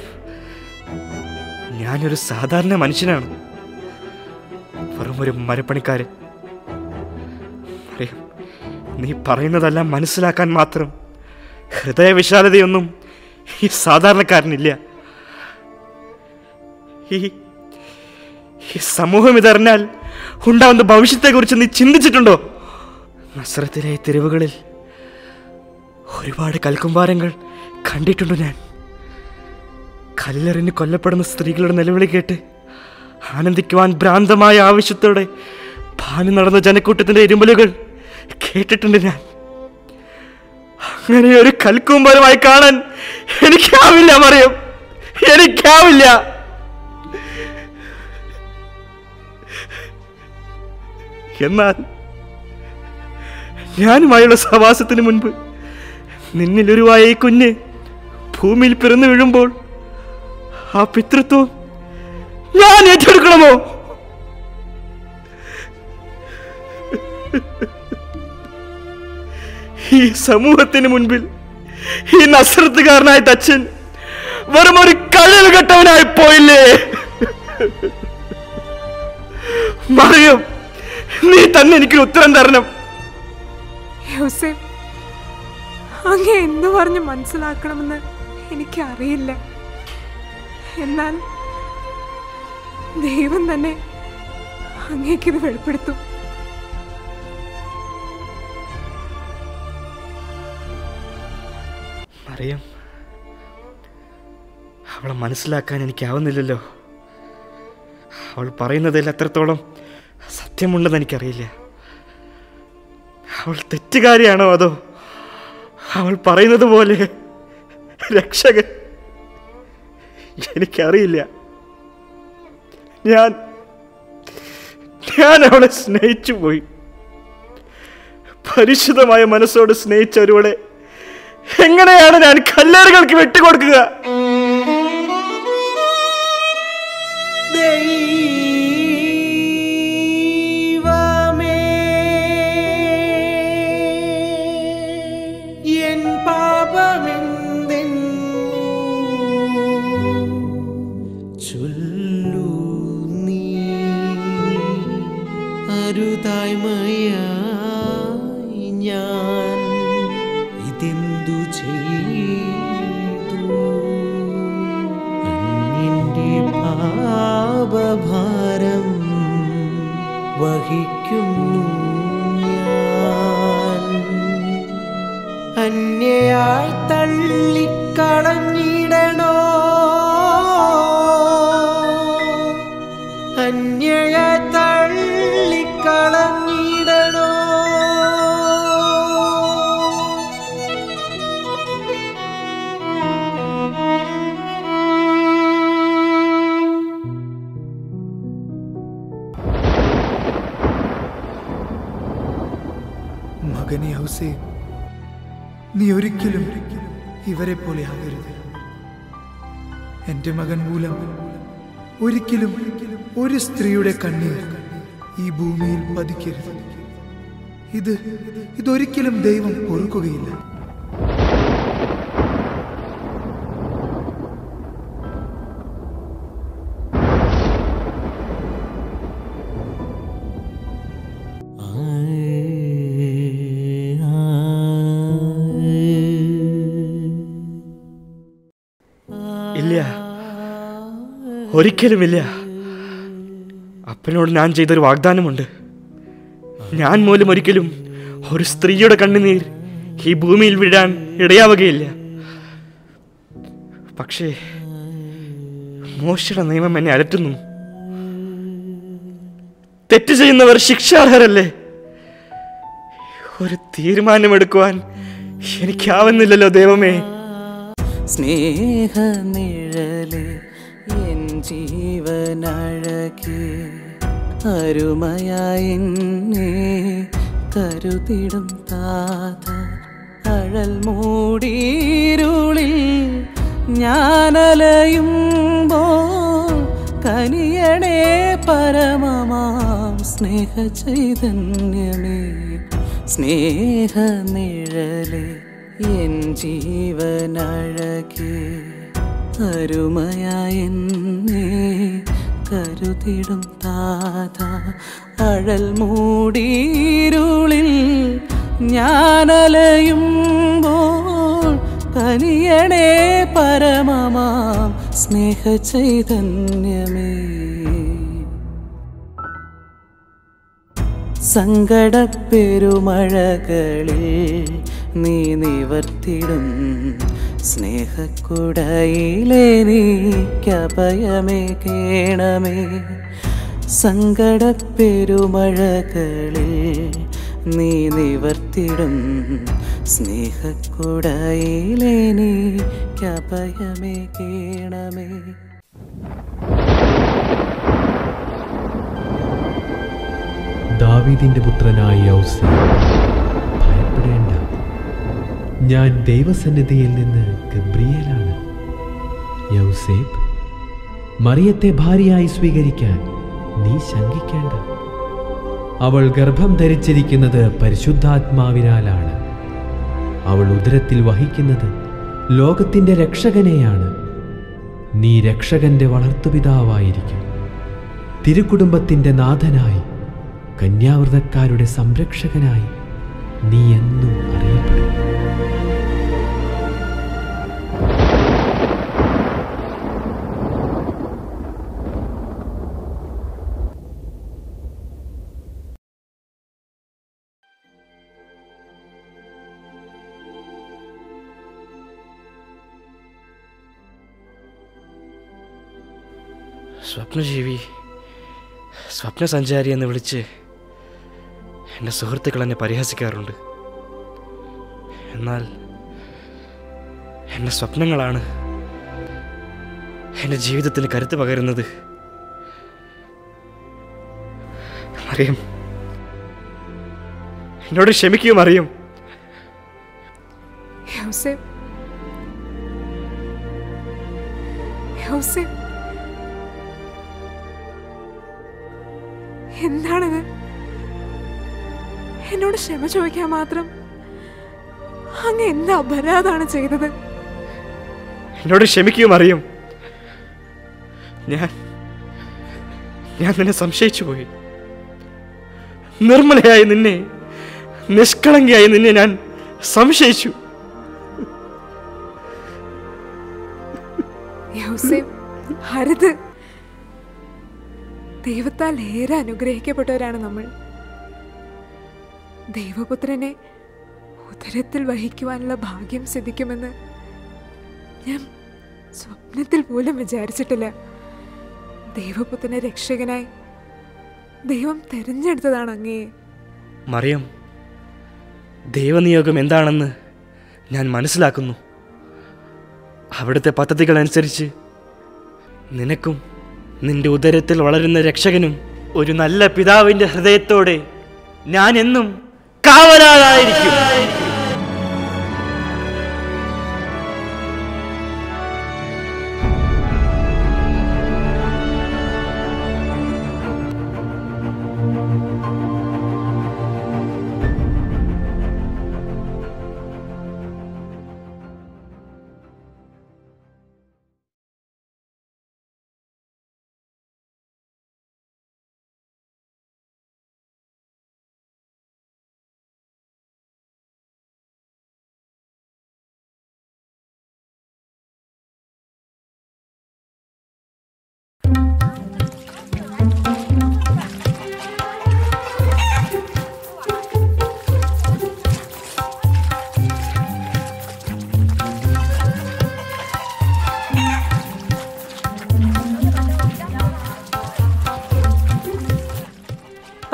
ഞാനൊരു സാധാരണ മനുഷ്യനാണ്. വെറും ഒരു മരപ്പണിക്കാരൻ. അറിയാം, നീ പറയുന്നതെല്ലാം മനസ്സിലാക്കാൻ മാത്രം ഹൃദയവിശാലതയൊന്നും ഈ സാധാരണക്കാരനില്ല. ഈ സമൂഹം ഇതറിഞ്ഞാൽ ഉണ്ടാവുന്ന ഭവിഷ്യത്തെക്കുറിച്ച് നീ ചിന്തിച്ചിട്ടുണ്ടോ? നസ്രത്തിലെ തെരുവുകളിൽ ഒരുപാട് കൽക്കുംഭാരങ്ങൾ കണ്ടിട്ടുണ്ട് ഞാൻ. കല്ലെറിഞ്ഞ് കൊല്ലപ്പെടുന്ന സ്ത്രീകളുടെ നിലവിളി കേട്ട് ആനന്ദിക്കുവാൻ ഭ്രാന്തമായ ആവശ്യത്തോടെ പാഞ്ഞു നടന്ന ജനക്കൂട്ടത്തിന്റെ ഇരുമ്പലുകൾ കേട്ടിട്ടുണ്ട് ഞാൻ. അങ്ങനെ ഒരു കൽക്കുംഭാരമായി കാണാൻ എനിക്കാവില്ല മറിയം, എനിക്കാവില്ല. എന്നാൽ ഞാനുമായുള്ള സഹവാസത്തിന് മുൻപ് നിന്നിലൊരുവായ ഈ കുഞ്ഞ് ഭൂമിയിൽ പിറന്നു വീഴുമ്പോൾ ആ പിതൃത്വം ഞാൻ ഏറ്റെടുക്കണമോ? ഈ സമൂഹത്തിന് മുൻപിൽ ഈ നസ്രത്തുകാരനായ അച്ഛൻ വെറും ഒരു കഴിവ് കെട്ടവനായി പോയില്ലേ? മറിയം, നീ തന്നെ എനിക്കൊരു ഉത്തരം തരണം. യോസേഫ്, അങ്ങ് എന്തു പറഞ്ഞ് മനസ്സിലാക്കണമെന്ന് എനിക്കറിയില്ല. എന്നാൽ ദൈവം തന്നെ അങ്ങേക്കിത് വെളിപ്പെടുത്തും. മറിയം, അവളെ മനസ്സിലാക്കാൻ എനിക്കാവുന്നില്ലല്ലോ. അവൾ പറയുന്നതിൽ എത്രത്തോളം സത്യമുണ്ടെന്ന് എനിക്കറിയില്ല. അവൾ തെറ്റുകാരിയാണോ അതോ അവൾ പറയുന്നത് പോലെ രക്ഷകൻ? എനിക്കറിയില്ല. ഞാൻ അവളെ സ്നേഹിച്ചു പോയി. പരിശുദ്ധമായ മനസ്സോട് സ്നേഹിച്ച ഒരുവളെ എങ്ങനെയാണ് ഞാൻ കല്ലേറുകൾക്ക് വിട്ടുകൊടുക്കുക? എൻ പാപമെന്തെന്നു ചൊല്ലൂ നീ, അരുതായ്മയായി ഞാൻ ഇതെന്തു ചെയ്തു? അന്യന്റെ പാപഭാരം വഹിക്കുന്നു ഞാൻ. അന്യയായി തള്ളിക്കളഞ്ഞിടണോ? അന്യയായി തള്ളിക്കളഞ്ഞിടണോ? മകനെ ഔസേ, നീ ഒരിക്കലും ഇവരെ പോലെ ആകരുത്. എൻ്റെ മകൻ മൂലം ഒരിക്കലും ഒരു സ്ത്രീയുടെ കണ്ണീർ ഈ ഭൂമിയിൽ പതിക്കരുത്. ഇതൊരിക്കലും ദൈവം പൊറുക്കുകയില്ല. ഇല്ല, ഒരിക്കലുമില്ല. അപ്പനോട് ഞാൻ ചെയ്തൊരു വാഗ്ദാനമുണ്ട്. ഞാൻ മൂലം ഒരിക്കലും ഒരു സ്ത്രീയുടെ കണ്ണുനീർ ഈ ഭൂമിയിൽ വീഴാൻ ഇടയാവുകയില്ല. പക്ഷേ മോശയുടെ നിയമം എന്നെ അലട്ടുന്നു. തെറ്റ് ചെയ്യുന്നവർ ശിക്ഷാർഹരല്ലേ? ഒരു തീരുമാനമെടുക്കുവാൻ എനിക്കാവുന്നില്ലല്ലോ ദൈവമേ. സ്നേഹനിഴലേ എൻ ജീവനഴകേ, അരുമയായി എന്നെ കരുതിടും താത, അഴൽ മൂടിയിരുളിൽ ഞാനലയുമ്പോൾ കനിയണേ പരമമാം സ്നേഹ ചൈതന്യമേ. സ്നേഹനിഴലേ എൻ ജീവനഴകേ, അരുമയായി എന്നെ കരുതിടും താത. അഴൽ മൂടിയിരുളിൽ ഞാനലയുമ്പോൾ കനിയണേ പരമമാം സ്നേഹചൈതന്യമേ. സങ്കടപ്പെരുമഴകളിൽ നീ നിവർത്തിടും സ്നേഹക്കുടയിലെനിക്കഭയമേ കേണമേ. സങ്കടപ്പെരുമഴകളിൽ നീ നിവർത്തിടും സ്നേഹക്കുടയിലെനിക്കഭയമേ കേണമേ. ദാവീദിന്റെ പുത്രനായ യൗസേപ്പ്, ഭയപ്പെടേണ്ട. ഞാൻ ദൈവസന്നിധിയിൽ നിന്ന് ഗബ്രിയേലാണ്. യൗസേപ്പ്, മറിയത്തെ ഭാര്യയായി സ്വീകരിക്കാൻ നീ ശങ്കിക്കേണ്ട. അവൾ ഗർഭം ധരിച്ചിരിക്കുന്നത് പരിശുദ്ധാത്മാവിനാലാണ്. അവൾ ഉദരത്തിൽ വഹിക്കുന്നത് ലോകത്തിന്റെ രക്ഷകനെയാണ്. നീ രക്ഷകന്റെ വളർത്തുപിതാവായിരിക്കും. തിരുക്കുടുംബത്തിന്റെ നാഥനായി, കന്യാവ്രതക്കാരുടെ സംരക്ഷകനായി നീ എന്നും അറിയപ്പെടും. സ്വപ്നജീവി, സ്വപ്നസഞ്ചാരി എന്ന് വിളിച്ച് എൻ്റെ സുഹൃത്തുക്കൾ എന്നെ പരിഹസിക്കാറുണ്ട്. എന്നാൽ എൻ്റെ സ്വപ്നങ്ങളാണ് എൻ്റെ ജീവിതത്തിന് കരുത്ത് പകരുന്നത്. അറിയാം, എന്നോട് ക്ഷമിക്കും. അറിയാം, എന്താണിത്? എന്നോട് ക്ഷമ ചോദിക്കാൻ മാത്രം അങ്ങ് എന്ത് അപരാധമാണ് ചെയ്തത്? എന്നോട് ക്ഷമിക്കും. അറിയാം, ഞാൻ നിന്നെ സംശയിച്ചു പോയി. നിർമ്മലയായി നിന്നെ, നിഷ്കളങ്കയായി നിന്നെ ഞാൻ സംശയിച്ചു. ഹരിത്, ദൈവത്താൽ ഏറെ അനുഗ്രഹിക്കപ്പെട്ടവരാണ് നമ്മൾ. ദൈവപുത്രനെ ഉദരത്തിൽ വഹിക്കുവാനുള്ള ഭാഗ്യം സിദ്ധിക്കുമെന്ന് ഞാൻ സ്വപ്നത്തിൽ പോലും വിചാരിച്ചിട്ടില്ല. ദൈവപുത്രനെ രക്ഷകനായി ദൈവം തെരഞ്ഞെടുത്തതാണ് അങ്ങയെ. മറിയം, ദൈവനിയോഗം എന്താണെന്ന് ഞാൻ മനസ്സിലാക്കുന്നു. അവിടുത്തെ പദ്ധതികൾ അനുസരിച്ച് നിനക്കും നിന്റെ ഉദരത്തിൽ വളരുന്ന രക്ഷകനും ഒരു നല്ല പിതാവിൻ്റെ ഹൃദയത്തോടെ ഞാൻ എന്നും കാവലാളായിരിക്കും.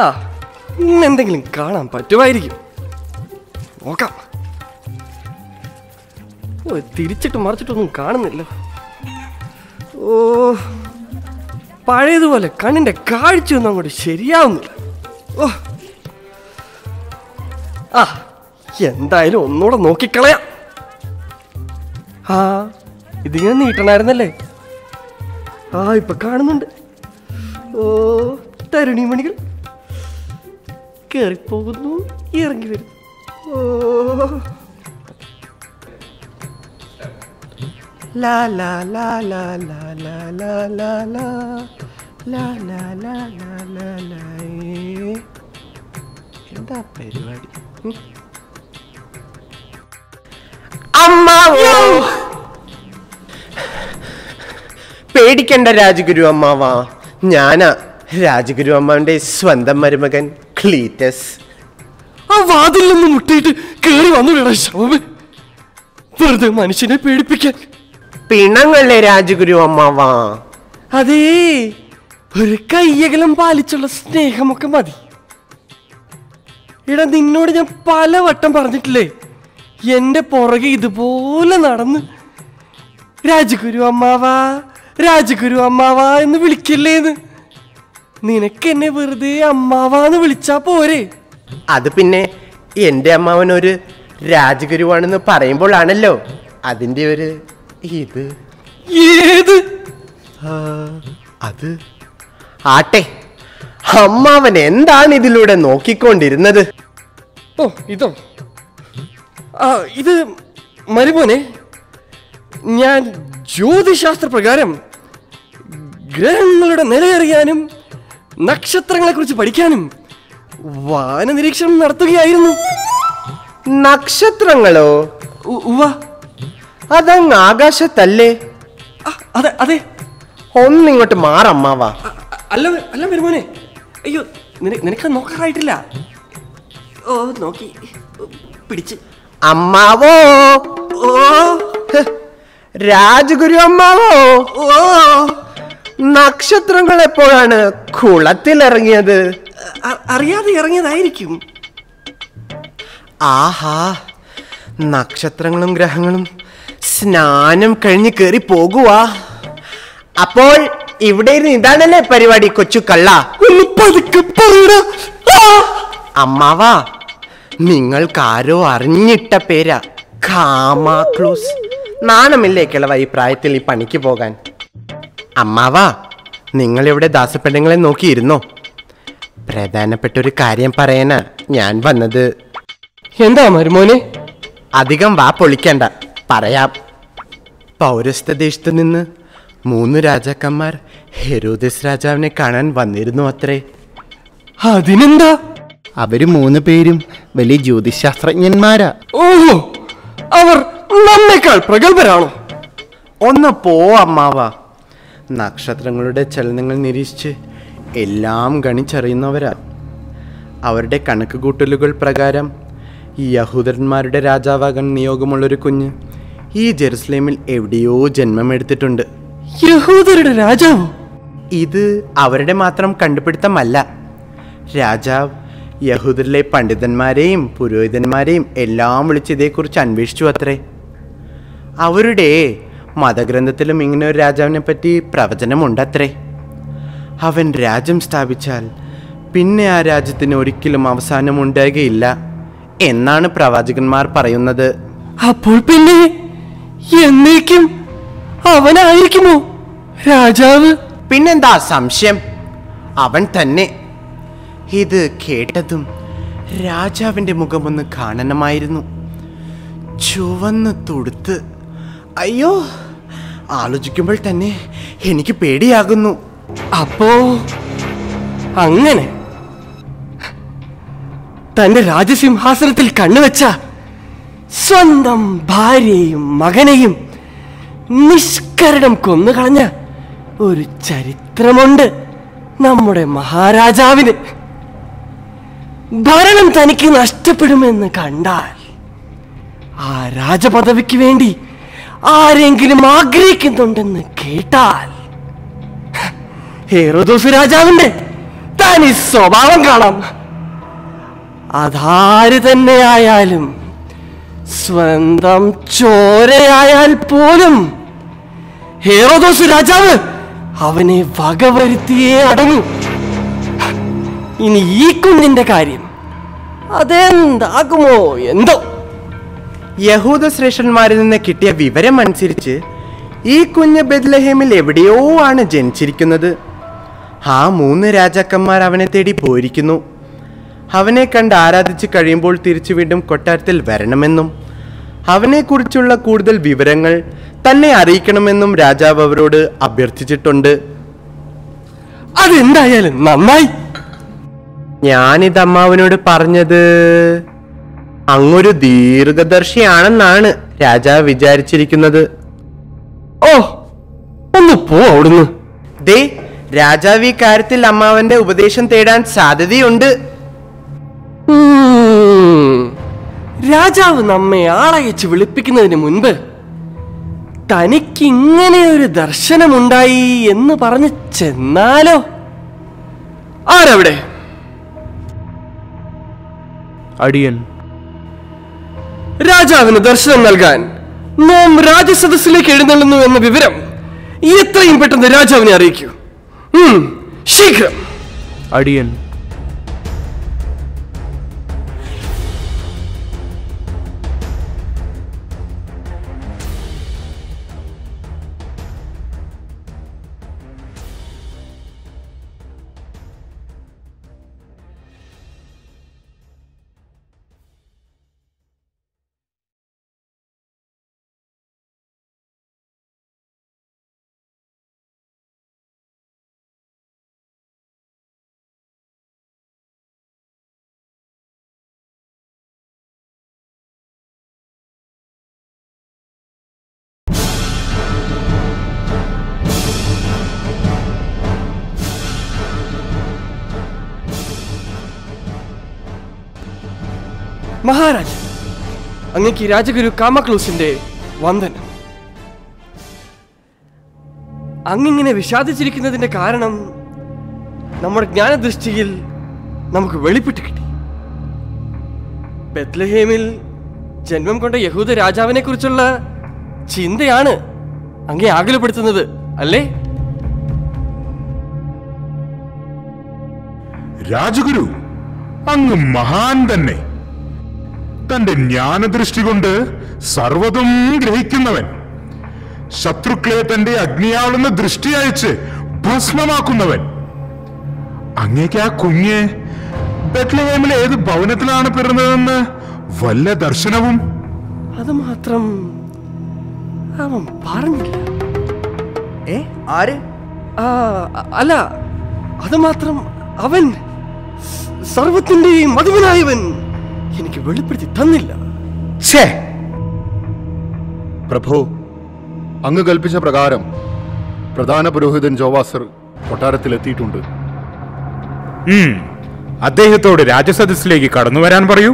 ആ, ഇന്നെന്തെങ്കിലും കാണാൻ പറ്റുമായിരിക്കും. നോക്കാം. ഓ, തിരിച്ചിട്ട് മറിച്ചിട്ടൊന്നും കാണുന്നില്ല. ഓ, പഴയതുപോലെ കണ്ണിന്റെ കാഴ്ചയൊന്നും അങ്ങോട്ട് ശരിയാവുന്നില്ല. ഓ, ആ, എന്തായാലും ഒന്നുകൂടെ നോക്കിക്കളയാം. ആ, ഇതിങ്ങനെ നീട്ടണായിരുന്നല്ലേ? ആ, ഇപ്പൊ കാണുന്നുണ്ട്. ഓ, തരുണിമണികൾ കയറിപ്പോകുന്നു, ഇറങ്ങി വരും. ഓ, ലാ ലാ ലാ ലാ ലാ ലാ ലാ ലാ എന്താ പരിപാടി? അമ്മാവോ, പേടിക്കണ്ട രാജഗുരു അമ്മാവാ, ഞാനാ രാജഗുരു അമ്മാവന്റെ സ്വന്തം മരുമകൻ ക്ലീറ്റസ്. ആ വാതിൽ നിന്ന് മുട്ടിയിട്ട് കേറി വന്നു ശവമേ, വെറുതെ മനുഷ്യനെ പേടിപ്പിക്കാൻ. പിണങ്ങളെ രാജഗുരു അമ്മാവാ. അതേ, ഒരു കയ്യകലം പാലിച്ചുള്ള സ്നേഹമൊക്കെ മതി. എടാ, നിന്നോട് ഞാൻ പലവട്ടം പറഞ്ഞിട്ടില്ലേ, എന്റെ പുറകെ ഇതുപോലെ നടന്ന് രാജഗുരു അമ്മാവാ രാജഗുരു അമ്മാവാ എന്ന് വിളിക്കില്ലേന്ന്. നിനക്ക് എന്നെ വെറുതെ അമ്മാവാന്ന് വിളിച്ചാ പോരെ? അത് പിന്നെ എന്റെ അമ്മാവൻ ഒരു രാജഗുരുവാണെന്ന് പറയുമ്പോഴാണല്ലോ അതിന്റെ ഒരു ഇത്. ഏത്? അത് ആട്ടെ, അമ്മാവൻ എന്താണ് ഇതിലൂടെ നോക്കിക്കൊണ്ടിരുന്നത്? ഓ, ഇതോ? ഇത് മരുമോനെ, ഞാൻ ജ്യോതിശാസ്ത്ര പ്രകാരം ഗ്രഹങ്ങളുടെ നിലയറിയാനും നക്ഷത്രങ്ങളെ കുറിച്ച് പഠിക്കാനും വാന നിരീക്ഷണം നടത്തുകയായിരുന്നു. നക്ഷത്രങ്ങളോ? അതങ്ങ് ആകാശത്തല്ലേ? അതെ അതെ. ഒന്നിങ്ങോട്ട് മാറമ്മാവാ. അല്ല അല്ല മരുമോനെ, അയ്യോ, നിനക്ക് നോക്കാറായിട്ടില്ല. ഓ, നോക്കി പിടിച്ച്. അമ്മാവോ, ഓ രാജഗുരു അമ്മാവോ, ഓ നക്ഷത്രങ്ങൾ എപ്പോഴാണ് കുളത്തിലിറങ്ങിയത്? അറിയാതെ ഇറങ്ങിയതായിരിക്കും. ആഹാ, നക്ഷത്രങ്ങളും ഗ്രഹങ്ങളും സ്നാനം കഴിഞ്ഞ് കേറി പോകുവാ. അപ്പോൾ ഇവിടെ ഇരുന്ന് ഇതാണല്ലേ പരിപാടി, കൊച്ചു കള്ള? അമ്മാവാ, നിങ്ങൾക്കാരോ അറിഞ്ഞിട്ട പേരാ കാമാക്ലൂസ്. നാണമില്ലേ കിളവ ഈ പ്രായത്തിൽ ഈ പണിക്ക് പോകാൻ? അമ്മാവാ, നിങ്ങളിവിടെ ദാസപ്പെണ്ണുങ്ങളെ നോക്കിയിരുന്നോ? പ്രധാനപ്പെട്ട ഒരു കാര്യം പറയാനാ ഞാൻ വന്നത്. എന്താ മരുമോനെ? അധികം വാ പൊളിക്കണ്ട, പറയാം. പൗരസ്ത്യദേശത്ത് നിന്ന് 3 രാജാക്കന്മാർ ഹെരോദസ് രാജാവിനെ കാണാൻ വന്നിരുന്നു അത്രേ. അതിനെന്താ? അവര് 3 പേരും വലിയ ജ്യോതിശാസ്ത്രജ്ഞന്മാരാ. ഓഹോ, അവർ നമ്മേക്കാൾ പ്രഗത്ഭരാണോ? ഒന്ന് പോ അമ്മാവാ. നക്ഷത്രങ്ങളുടെ ചലനങ്ങൾ നിരീക്ഷിച്ച് എല്ലാം ഗണിച്ചറിയുന്നവരാ. അവരുടെ കണക്ക് കൂട്ടലുകൾ പ്രകാരം യഹൂദന്മാരുടെ രാജാവാകാൻ നിയോഗമുള്ളൊരു കുഞ്ഞ് ഈ ജെറുസലേമിൽ എവിടെയോ ജന്മമെടുത്തിട്ടുണ്ട്. യഹൂദരുടെ രാജാവോ? ഇത് അവരുടെ മാത്രം കണ്ടുപിടുത്തമല്ല. രാജാവ് യഹൂദരിലെ പണ്ഡിതന്മാരെയും പുരോഹിതന്മാരെയും എല്ലാം വിളിച്ച് ഇതേക്കുറിച്ച് അന്വേഷിച്ചു അത്രേ. അവരുടെ മതഗ്രന്ഥത്തിലും ഇങ്ങനെ ഒരു രാജാവിനെ പറ്റി പ്രവചനമുണ്ടത്രേ. അവൻ രാജ്യം സ്ഥാപിച്ചാൽ പിന്നെ ആ രാജ്യത്തിന് ഒരിക്കലും അവസാനം ഉണ്ടാകുകയില്ല എന്നാണ് പ്രവാചകന്മാർ പറയുന്നത്. അപ്പോൾ പിന്നെ എന്നേക്കും അവനായിരിക്കുമോ രാജാവ്? പിന്നെന്താ സംശയം? അവൻ തന്നെ. ഇത് കേട്ടതും രാജാവിന്റെ മുഖമൊന്ന് കാണണമായിരുന്നു. ചുവന്ന് തുടുത്ത്. അയ്യോ, ആലോചിക്കുമ്പോൾ തന്നെ എനിക്ക് പേടിയാകുന്നു. അപ്പോ അങ്ങനെ തന്റെ രാജസിംഹാസനത്തിൽ കണ്ണുവെച്ച സ്വന്തം ഭാര്യയും മകനെയും നിഷ്കരണം കൊന്നുകളഞ്ഞ ഒരു ചരിത്രമുണ്ട് നമ്മുടെ മഹാരാജാവിന്. ഭരണം തനിക്ക് നഷ്ടപ്പെടുമെന്ന് കണ്ടാൽ ആ രാജപദവിക്ക് വേണ്ടി ആരെങ്കിലും ആഗ്രഹിക്കുന്നുണ്ടെന്ന് കേട്ടാൽ ഹെരോദോസ് രാജാവിന്റെ തനി സ്വഭാവം കാണാം. അതാര് തന്നെയായാലും, സ്വന്തം ചോരയായാൽ പോലും ഹെരോദോസ് രാജാവ് അവനെ വകവരുത്തിയേ അടങ്ങൂ. ഇനി ഈ കുഞ്ഞിന്റെ കാര്യം അതെന്താകുമോ എന്തോ. യഹൂദ ശ്രേഷ്ഠന്മാരിൽ നിന്ന് കിട്ടിയ വിവരം അനുസരിച്ച് ഈ കുഞ്ഞ് ബെത്ലഹേമിൽ എവിടെയോ ആണ് ജനിച്ചിരിക്കുന്നത്. ആ 3 രാജാക്കന്മാർ അവനെ തേടി പോയിരിക്കുന്നു. അവനെ കണ്ട് ആരാധിച്ച് കഴിയുമ്പോൾ തിരിച്ചു വീണ്ടും കൊട്ടാരത്തിൽ വരണമെന്നും അവനെക്കുറിച്ചുള്ള കൂടുതൽ വിവരങ്ങൾ തന്നെ അറിയിക്കണമെന്നും രാജാവ് അവരോട് അഭ്യർത്ഥിച്ചിട്ടുണ്ട്. അതെന്തായാലും നന്നായി. ഞാനിത് അമ്മാവനോട് പറഞ്ഞത് അങ്ങൊരു ദീർഘദർശിയാണെന്നാണ് രാജാവ് വിചാരിച്ചിരിക്കുന്നത്. ഓ, ഒന്ന് പോ അവിടുന്ന്. ദേ, രാജാവ് ഈ കാര്യത്തിൽ അമ്മാവന്റെ ഉപദേശം തേടാൻ സാധ്യതയുണ്ട്. രാജാവ് നമ്മെ ആളയച്ച് വിളിപ്പിക്കുന്നതിന് മുൻപ് തനിക്കിങ്ങനെ ഒരു ദർശനമുണ്ടായി എന്ന് പറഞ്ഞ് ചെന്നാലോ? ആരവിടെ? അടിയൻ. രാജാവിന് ദർശനം നൽകാൻ നാം രാജസദസ്സിലേക്ക് എഴുന്നള്ളുന്നു എന്ന വിവരം എത്രയും പെട്ടെന്ന് രാജാവിനെ അറിയിക്കൂ. ശീഘ്രം. അടിയൻ. മഹാരാജ്, അങ്ങേക്ക് രാജഗുരു കാമക്ലൂസിന്റെ വന്ദനം. അങ്ങിങ്ങനെ വിഷാദിച്ചിരിക്കുന്നതിന്റെ കാരണം നമ്മുടെ ജ്ഞാനദൃഷ്ടിയിൽ നമുക്ക് വെളിപ്പെട്ട് കിട്ടി. ബെത്ലഹേമിൽ ജന്മം കൊണ്ട യഹൂദ രാജാവിനെ കുറിച്ചുള്ള ചിന്തയാണ് അങ്ങേ ആകുലപ്പെടുത്തുന്നത്, അല്ലേ? രാജഗുരു, അങ്ങ് മഹാൻ തന്നെ. തന്റെ ജ്ഞാനദൃഷ്ടി കൊണ്ട് സർവ്വതും ഗ്രഹിക്കുന്നവൻ, ശത്രുക്കളെ തന്റെ അഗ്നിയാളുന്ന ദൃഷ്ടി അയച്ച് ഭസ്മമാക്കുന്നവൻ. അങ്ങേക്ക് ആ കുഞ്ഞ് ബെത്ലഹേമിലെ ഏത് ഭവനത്തിലാണ് പിറന്നതെന്ന് വല്ല ദർശനവും? അത് മാത്രം അവൻ പറഞ്ഞില്ല. ആര്? അല്ല, അത് മാത്രം അവൻ സർവത്തിന്റെയും മധുവനായവൻ എനിക്ക് വെളിപ്പെടുത്തി തന്നില്ല. പ്രഭു, അങ്ങ് കൽപ്പിച്ച പ്രകാരം പ്രധാന പുരോഹിതൻ ജോവാസർ കൊട്ടാരത്തിലെത്തിയിട്ടുണ്ട്. അദ്ദേഹത്തോട് രാജസദസ്സിലേക്ക് കടന്നു വരാൻ പറയൂ.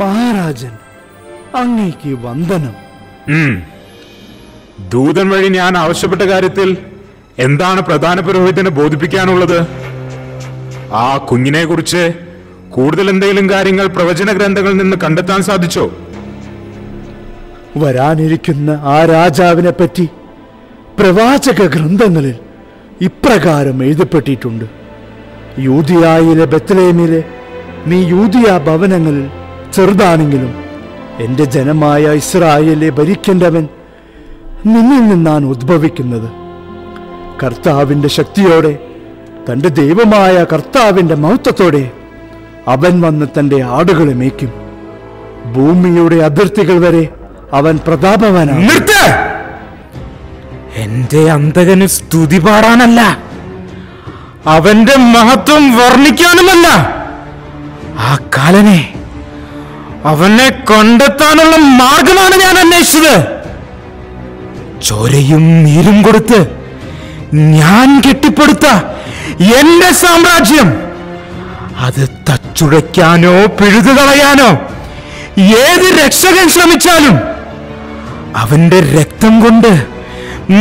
മഹാരാജൻ, അങ്ങേക്ക് വന്ദനം. ദൂതൻ വഴി ഞാൻ ആവശ്യപ്പെട്ട കാര്യത്തിൽ എന്താണ് പ്രധാന പുരോഹിതനെ ബോധിപ്പിക്കാനുള്ളത്? ആ കുഞ്ഞിനെ കുറിച്ച് കൂടുതൽ എന്തെങ്കിലും കാര്യങ്ങൾ പ്രവചന ഗ്രന്ഥങ്ങളിൽ നിന്ന് കണ്ടെത്താൻ സാധിച്ചോ? വരാനിരിക്കുന്ന ആ രാജാവിനെ പറ്റി പ്രവാചക ഗ്രന്ഥങ്ങളിൽ ഇപ്രകാരം എഴുതപ്പെട്ടിട്ടുണ്ട്: യൂദിയായിലെ ബെത്ലഹേമിലെ നീ യൂദിയ ഭവനങ്ങളിൽ ചെറുതാണെങ്കിലും എൻ്റെ ജനമായ ഇസ്രായേലിനെ ഭരിക്കേണ്ടവൻ നിന്നിൽ നിന്നാണ് ഉദ്ഭവിക്കുന്നത്. കർത്താവിൻ്റെ ശക്തിയോടെ, തൻ്റെ ദൈവമായ കർത്താവിൻ്റെ മഹത്വത്തോടെ അവൻ വന്ന് തൻ്റെ ആടുകളെ മേയ്ക്കും. ഭൂമിയുടെ അതിർത്തികൾ വരെ അവൻ പ്രതാപവാനാണ്. എന്റെ അന്തകന് സ്തുതി പാടാനല്ല, അവന്റെ മഹത്വം വർണ്ണിക്കാനുമല്ല. ആ കാലനെ, അവനെ കണ്ടെത്താനുള്ള മാർഗമാണ് ഞാൻ അന്വേഷിച്ചത്. ചോരയും നീരും കൊടുത്ത് ഞാൻ കെട്ടിപ്പടുത്ത എന്റെ സാമ്രാജ്യം അത് തച്ചുടയ്ക്കാനോ പിഴുതുകളയാനോ ഏത് രക്ഷകൻ ശ്രമിച്ചാലും അവന്റെ രക്തം കൊണ്ട്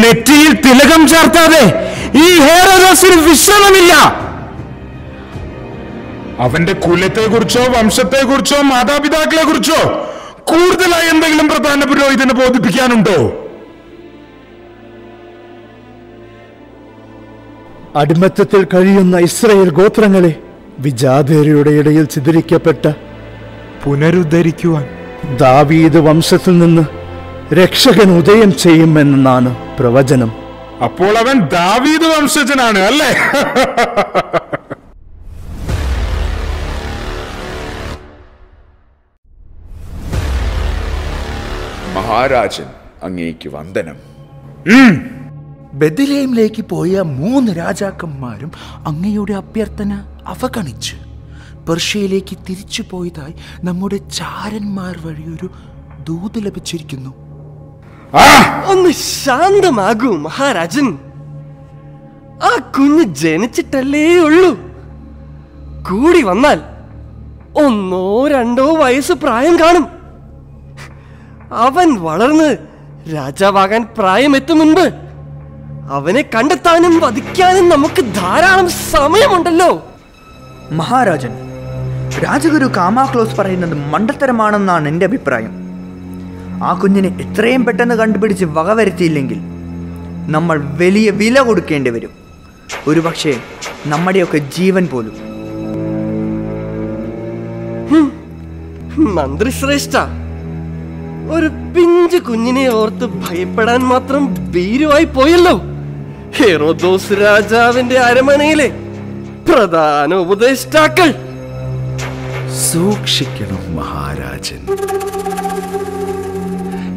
നെറ്റിയിൽ തിലകം ചാർത്താതെ ഈ ഹേറോദോസിന് വിശ്രമമില്ല. അവന്റെ കുലത്തെ കുറിച്ചോ വംശത്തെ കുറിച്ചോ മാതാപിതാക്കളെ കുറിച്ചോ കൂടുതലായി എന്തെങ്കിലും പ്രധാന പുരോഹിതനെ ബോധിപ്പിക്കാനുണ്ടോ? അടിമത്തത്തിൽ കഴിയുന്ന ഇസ്രായേൽ ഗോത്രങ്ങളെ വിജാതേരയുടെ ഇടയിൽ ചിതറിക്കപ്പെട്ട പുനരുദ്ധരിക്കുവാൻ ദാവീദ് വംശത്തിൽ നിന്ന് രക്ഷകൻ ഉദയം ചെയ്യുമെന്നാണ് പ്രവചനം. അപ്പോൾ അവൻ ദാവീദ് വംശജനാണ് അല്ലേ? മഹാരാജൻ അങ്ങേക്ക് വന്ദനം. ബെത്ലഹേമിലേക്ക് പോയ 3 രാജാക്കന്മാരും അങ്ങയുടെ അഭ്യർത്ഥന അവഗണിച്ച് പെർഷ്യയിലേക്ക് തിരിച്ചു പോയതായി നമ്മുടെ ചാരന്മാർ വഴി ഒരു ദൂത് ലഭിച്ചിരിക്കുന്നു. ഒന്ന് ശാന്തമാകൂ മഹാരാജൻ. ആ കുഞ്ഞ് ജനിച്ചിട്ടല്ലേ ഉള്ളൂ. കൂടി വന്നാൽ 1-2 വയസ്സ് പ്രായം കാണും. അവൻ വളർന്ന് രാജാവാകാൻ പ്രായമെത്തും മുൻപ് അവനെ കണ്ടെത്താനും വധിക്കാനും നമുക്ക് ധാരാളം സമയമുണ്ടല്ലോ. മഹാരാജൻ, രാജഗുരു കാമാക്ലോസ് പറയുന്നത് മണ്ടത്തരമാണെന്നാണ് എൻ്റെ അഭിപ്രായം. ആ കുഞ്ഞിനെ എത്രയും പെട്ടെന്ന് കണ്ടുപിടിച്ച് വകവരുത്തിയില്ലെങ്കിൽ നമ്മൾ വലിയ വില കൊടുക്കേണ്ടി വരും. ഒരുപക്ഷെ നമ്മുടെയൊക്കെ ജീവൻ പോലും. മന്ത്രിശ്രേഷ്ഠ, ഒരു പിഞ്ചു കുഞ്ഞിനെ ഓർത്ത് ഭയപ്പെടാൻ മാത്രം ഭീരുവായി പോയല്ലോ. ഹെറോദോസ് രാജാവിന്റെ അരമനയിലെ പ്രധാന ഉപദേഷ്ടാക്കൾ. സൂക്ഷിക്കണം മഹാരാജൻ.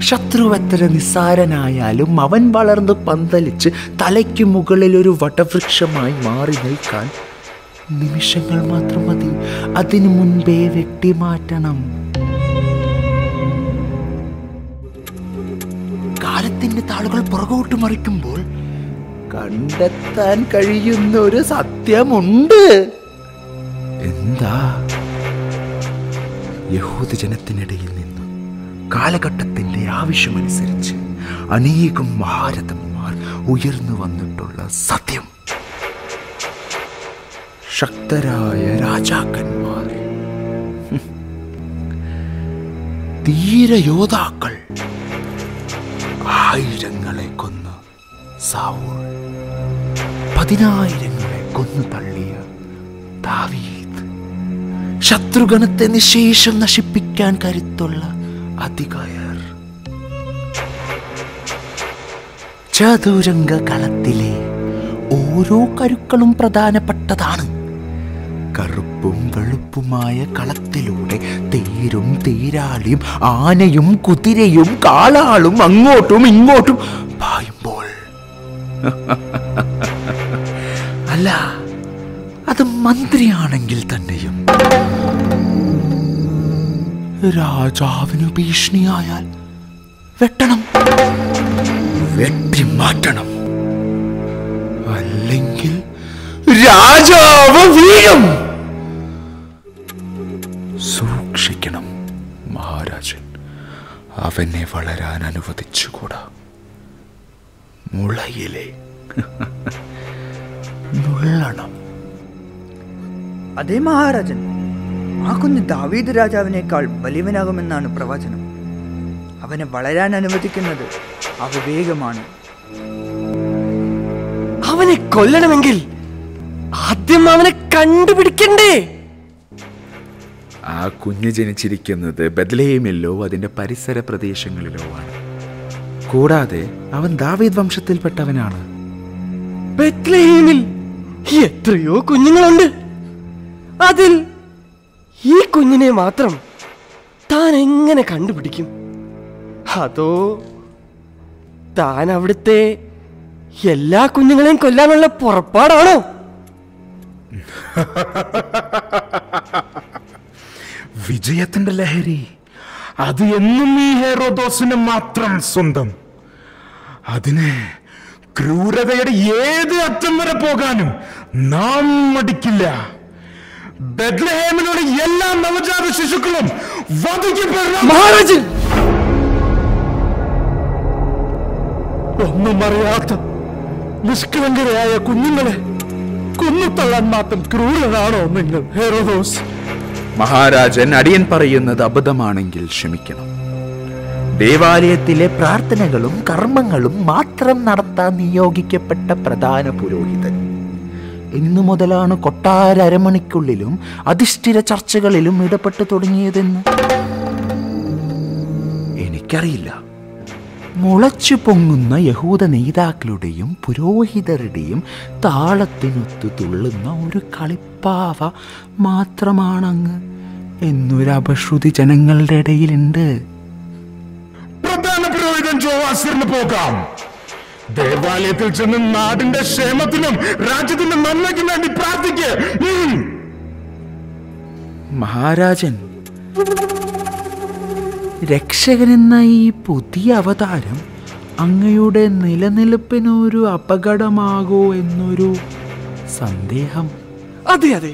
ശത്രുവെത്ര നിസ്സാരനായാലും അവൻ വളർന്ന് പന്തലിച്ച് തലയ്ക്ക് മുകളിൽ ഒരു വടവൃക്ഷമായി മാറി നിൽക്കാൻ നിമിഷങ്ങൾ മാത്രം മതി. അതിനു മുൻപേ വെട്ടിമാറ്റണം. കാലത്തിന്റെ താളുകൾ പുറകോട്ട് മറിക്കുമ്പോൾ കണ്ടെത്താൻ കഴിയുന്ന ഒരു സത്യമുണ്ട്. എന്താ? യഹൂദജനത്തിനിടയിൽ നിന്നും കാലഘട്ടത്തിന്റെ ആവശ്യമനുസരിച്ച് അനേകം മഹാരഥന്മാർ ഉയർന്നു വന്നിട്ടുള്ള സത്യം. ശക്തരായ രാജാക്കന്മാർ, ധീരയോദ്ധാക്കൾ, ആയിരങ്ങളെ കൊന്ന സൗൾ, 10,000 കൊന്നു തള്ളിയ ദാവീദ്, ശത്രുഗണത്തെ നിശേഷം നശിപ്പിക്കാൻ കരുത്തുള്ള അധികായർ, ചതുരംഗ കളത്തിലെ ഓരോ കരുക്കളും പ്രധാനപ്പെട്ടതാണ്. കറുപ്പും വെളുപ്പുമായ കളത്തിലൂടെ തേരും തേരാളിയും ആനയും കുതിരയും കാളാളും അങ്ങോട്ടും ഇങ്ങോട്ടും പായുമ്പോൾ, അല്ല അത് മന്ത്രിയാണെങ്കിൽ തന്നെയും രാജാവിന് ഭീഷണിയായാൽ വെട്ടണം, വെട്ടിമാറ്റണം. അല്ലെങ്കിൽ രാജാവ് വീഴും. സൂക്ഷിക്കണം മഹാരാജൻ. അവനെ വളരാൻ അനുവദിച്ചുകൂടാ. മുളയിലെ നുള്ളണം. അതേ മഹാരാജൻ, ആ കുഞ്ഞ് ദാവീദ് രാജാവിനേക്കാൾ വലിയവനാകുമെന്നാണ് പ്രവചനം. അവനെ വളരാൻ അനുവദിക്കുന്നത് അവിവേകമാണ്. അവനെ കൊല്ലണമെങ്കിൽ ആദ്യം അവനെ കണ്ടുപിടിക്കണ്ടേ? ആ കുഞ്ഞ് ജനിച്ചിരിക്കുന്നത് ബെത്ലഹേമിലോ അതിന്റെ പരിസര പ്രദേശങ്ങളിലോ ആണ്. കൂടാതെ അവൻ ദാവീദ് വംശത്തിൽപ്പെട്ടവനാണ്. ബെത്ലഹേമിൽ എത്രയോ കുഞ്ഞുങ്ങളുണ്ട്. അതിൽ ഈ കുഞ്ഞിനെ മാത്രം താൻ എങ്ങനെ കണ്ടുപിടിക്കും? അതോ താൻ അവിടുത്തെ എല്ലാ കുഞ്ഞുങ്ങളെയും കൊല്ലാനുള്ള പുറപ്പാടാണോ? വിജയത്തിന്റെ ലഹരി അത് എന്നും ഈ ഹെറോദോസിന് മാത്രം സ്വന്തം. അതിന് ക്രൂരതയുടെ ഏത് അറ്റം വരെ പോകാനും നാം മടിക്കില്ല. ബെത്ലഹേമിലുള്ള എല്ലാ നവജാത ശിശുക്കളും വധിക്കപ്പെടണം. മഹാരാജൻ, ഒന്നും അറിയാത്ത നിഷ്കളങ്കരായ കുഞ്ഞുങ്ങളെ കൊന്നുതള്ളാൻ മാത്രം ക്രൂരനാണോ നിങ്ങൾ ഹെറോദോസ്? മഹാരാജൻ, അടിയൻ പറയുന്നത് അബദ്ധമാണെങ്കിൽ ക്ഷമിക്കണം. ദേവാലയത്തിലെ പ്രാർത്ഥനകളും കർമ്മങ്ങളും മാത്രം നടത്താൻ നിയോഗിക്കപ്പെട്ട പ്രധാന പുരോഹിതൻ ഇന്നു മുതലാണ് കൊട്ടാര അരമണിക്കുള്ളിലും അധിഷ്ഠിത ചർച്ചകളിലും ഇടപെട്ടു തുടങ്ങിയതെന്ന് എനിക്കറിയില്ല. മുളച്ചു പൊങ്ങുന്ന യഹൂദ നേതാക്കളുടെയും പുരോഹിതരുടെയും താളത്തിനൊത്തു തുള്ളുന്ന ഒരു കളിപ്പാവ എന്നൊരു അപശ്രുതി ജനങ്ങളുടെ ഇടയിലുണ്ട്. പ്രധാന ജോവാസിറിന് പോകാം. ദേവാലയത്തിൽ ചെന്ന് നാടിന്റെ ക്ഷേമത്തിനും രാജ്യത്തിന്റെ നന്മയ്ക്കും വേണ്ടി പ്രാർത്ഥിക്ക്. മഹാരാജൻ, രക്ഷകൻ എന്ന ഈ പുതിയ അവതാരം അങ്ങയുടെ നിലനിൽപ്പിനൊരു അപകടമാകോ എന്നൊരു സന്ദേഹം. അതെ അതെ,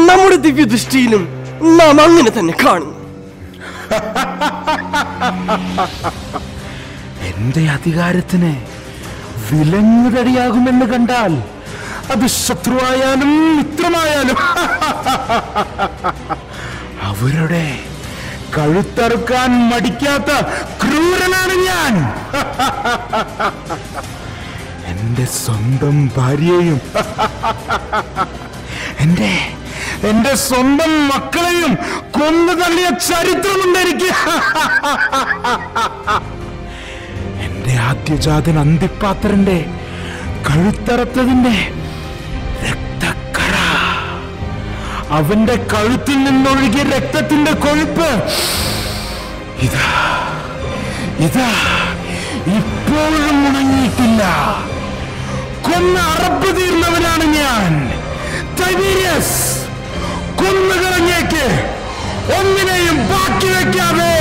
നമ്മുടെ ദിവ്യദൃഷ്ടിയിലും നാം അങ്ങനെ തന്നെ കാണുന്നു. എന്റെ അധികാരത്തിന് വിലങ്ങുതടിയാകുമെന്ന് കണ്ടാൽ അത് ശത്രുവായാലും മിത്രമായാലും അവരുടെ കഴുത്തറുക്കാൻ മടിക്കാത്ത ക്രൂരനാണ് ഞാൻ. എന്റെ സ്വന്തം ഭാര്യയെയും എന്റെ സ്വന്തം മക്കളെയും കൊന്നു തള്ളിയ ചരിത്രമുണ്ട് എനിക്ക്. എന്റെ ആദ്യജാതൻ അന്തിപ്പാത്രന്റെ കഴുത്തറത്തതിന്റെ രക്തക്കറ, അവന്റെ കഴുത്തിൽ നിന്നൊഴുകിയ രക്തത്തിന്റെ കൊഴുപ്പ് ഇതാ ഇപ്പോഴും ഉണങ്ങിയിട്ടില്ല. കൊന്ന അറപ്പ് തീർന്നവനാണ് ഞാൻ. ടൈബീരിയസ്, കൊന്നുകളഞ്ഞേക്ക്, ഒന്നിനെയും ബാക്കി വെക്കാതെ.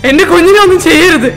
എന്റെ കുഞ്ഞിനെ ഒന്നും ചെയ്യരുത്.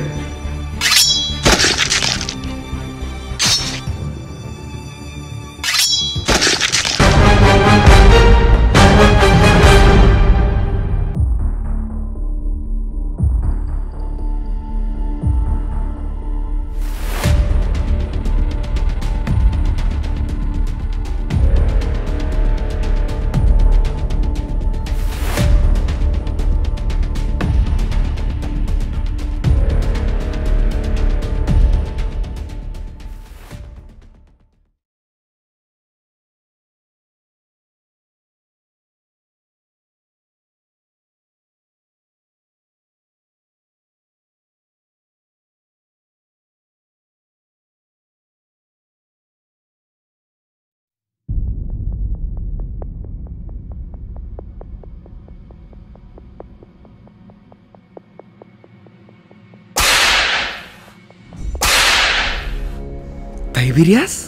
തൈബീരിയസ്,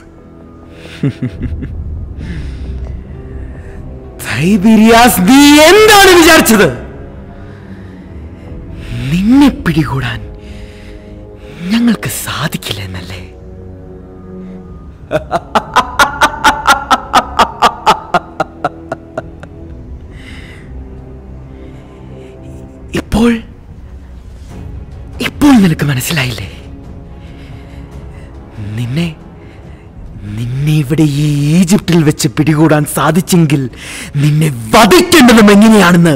തൈബീരിയസ്, നീ എന്താണ് വിചാരിച്ചത്? നിന്നെ പിടികൂടാൻ ഞങ്ങൾക്ക് സാധിക്കില്ല എന്നല്ലേ? ഇപ്പോൾ നിനക്ക് മനസ്സിലായില്ലേ? നിന്നെ ഇവിടെ ഈ ഈജിപ്തിൽ വെച്ച് പിടികൂടാൻ സാധിച്ചെങ്കിൽ നിന്നെ വധിക്കേണ്ടതും എങ്ങനെയാണെന്ന്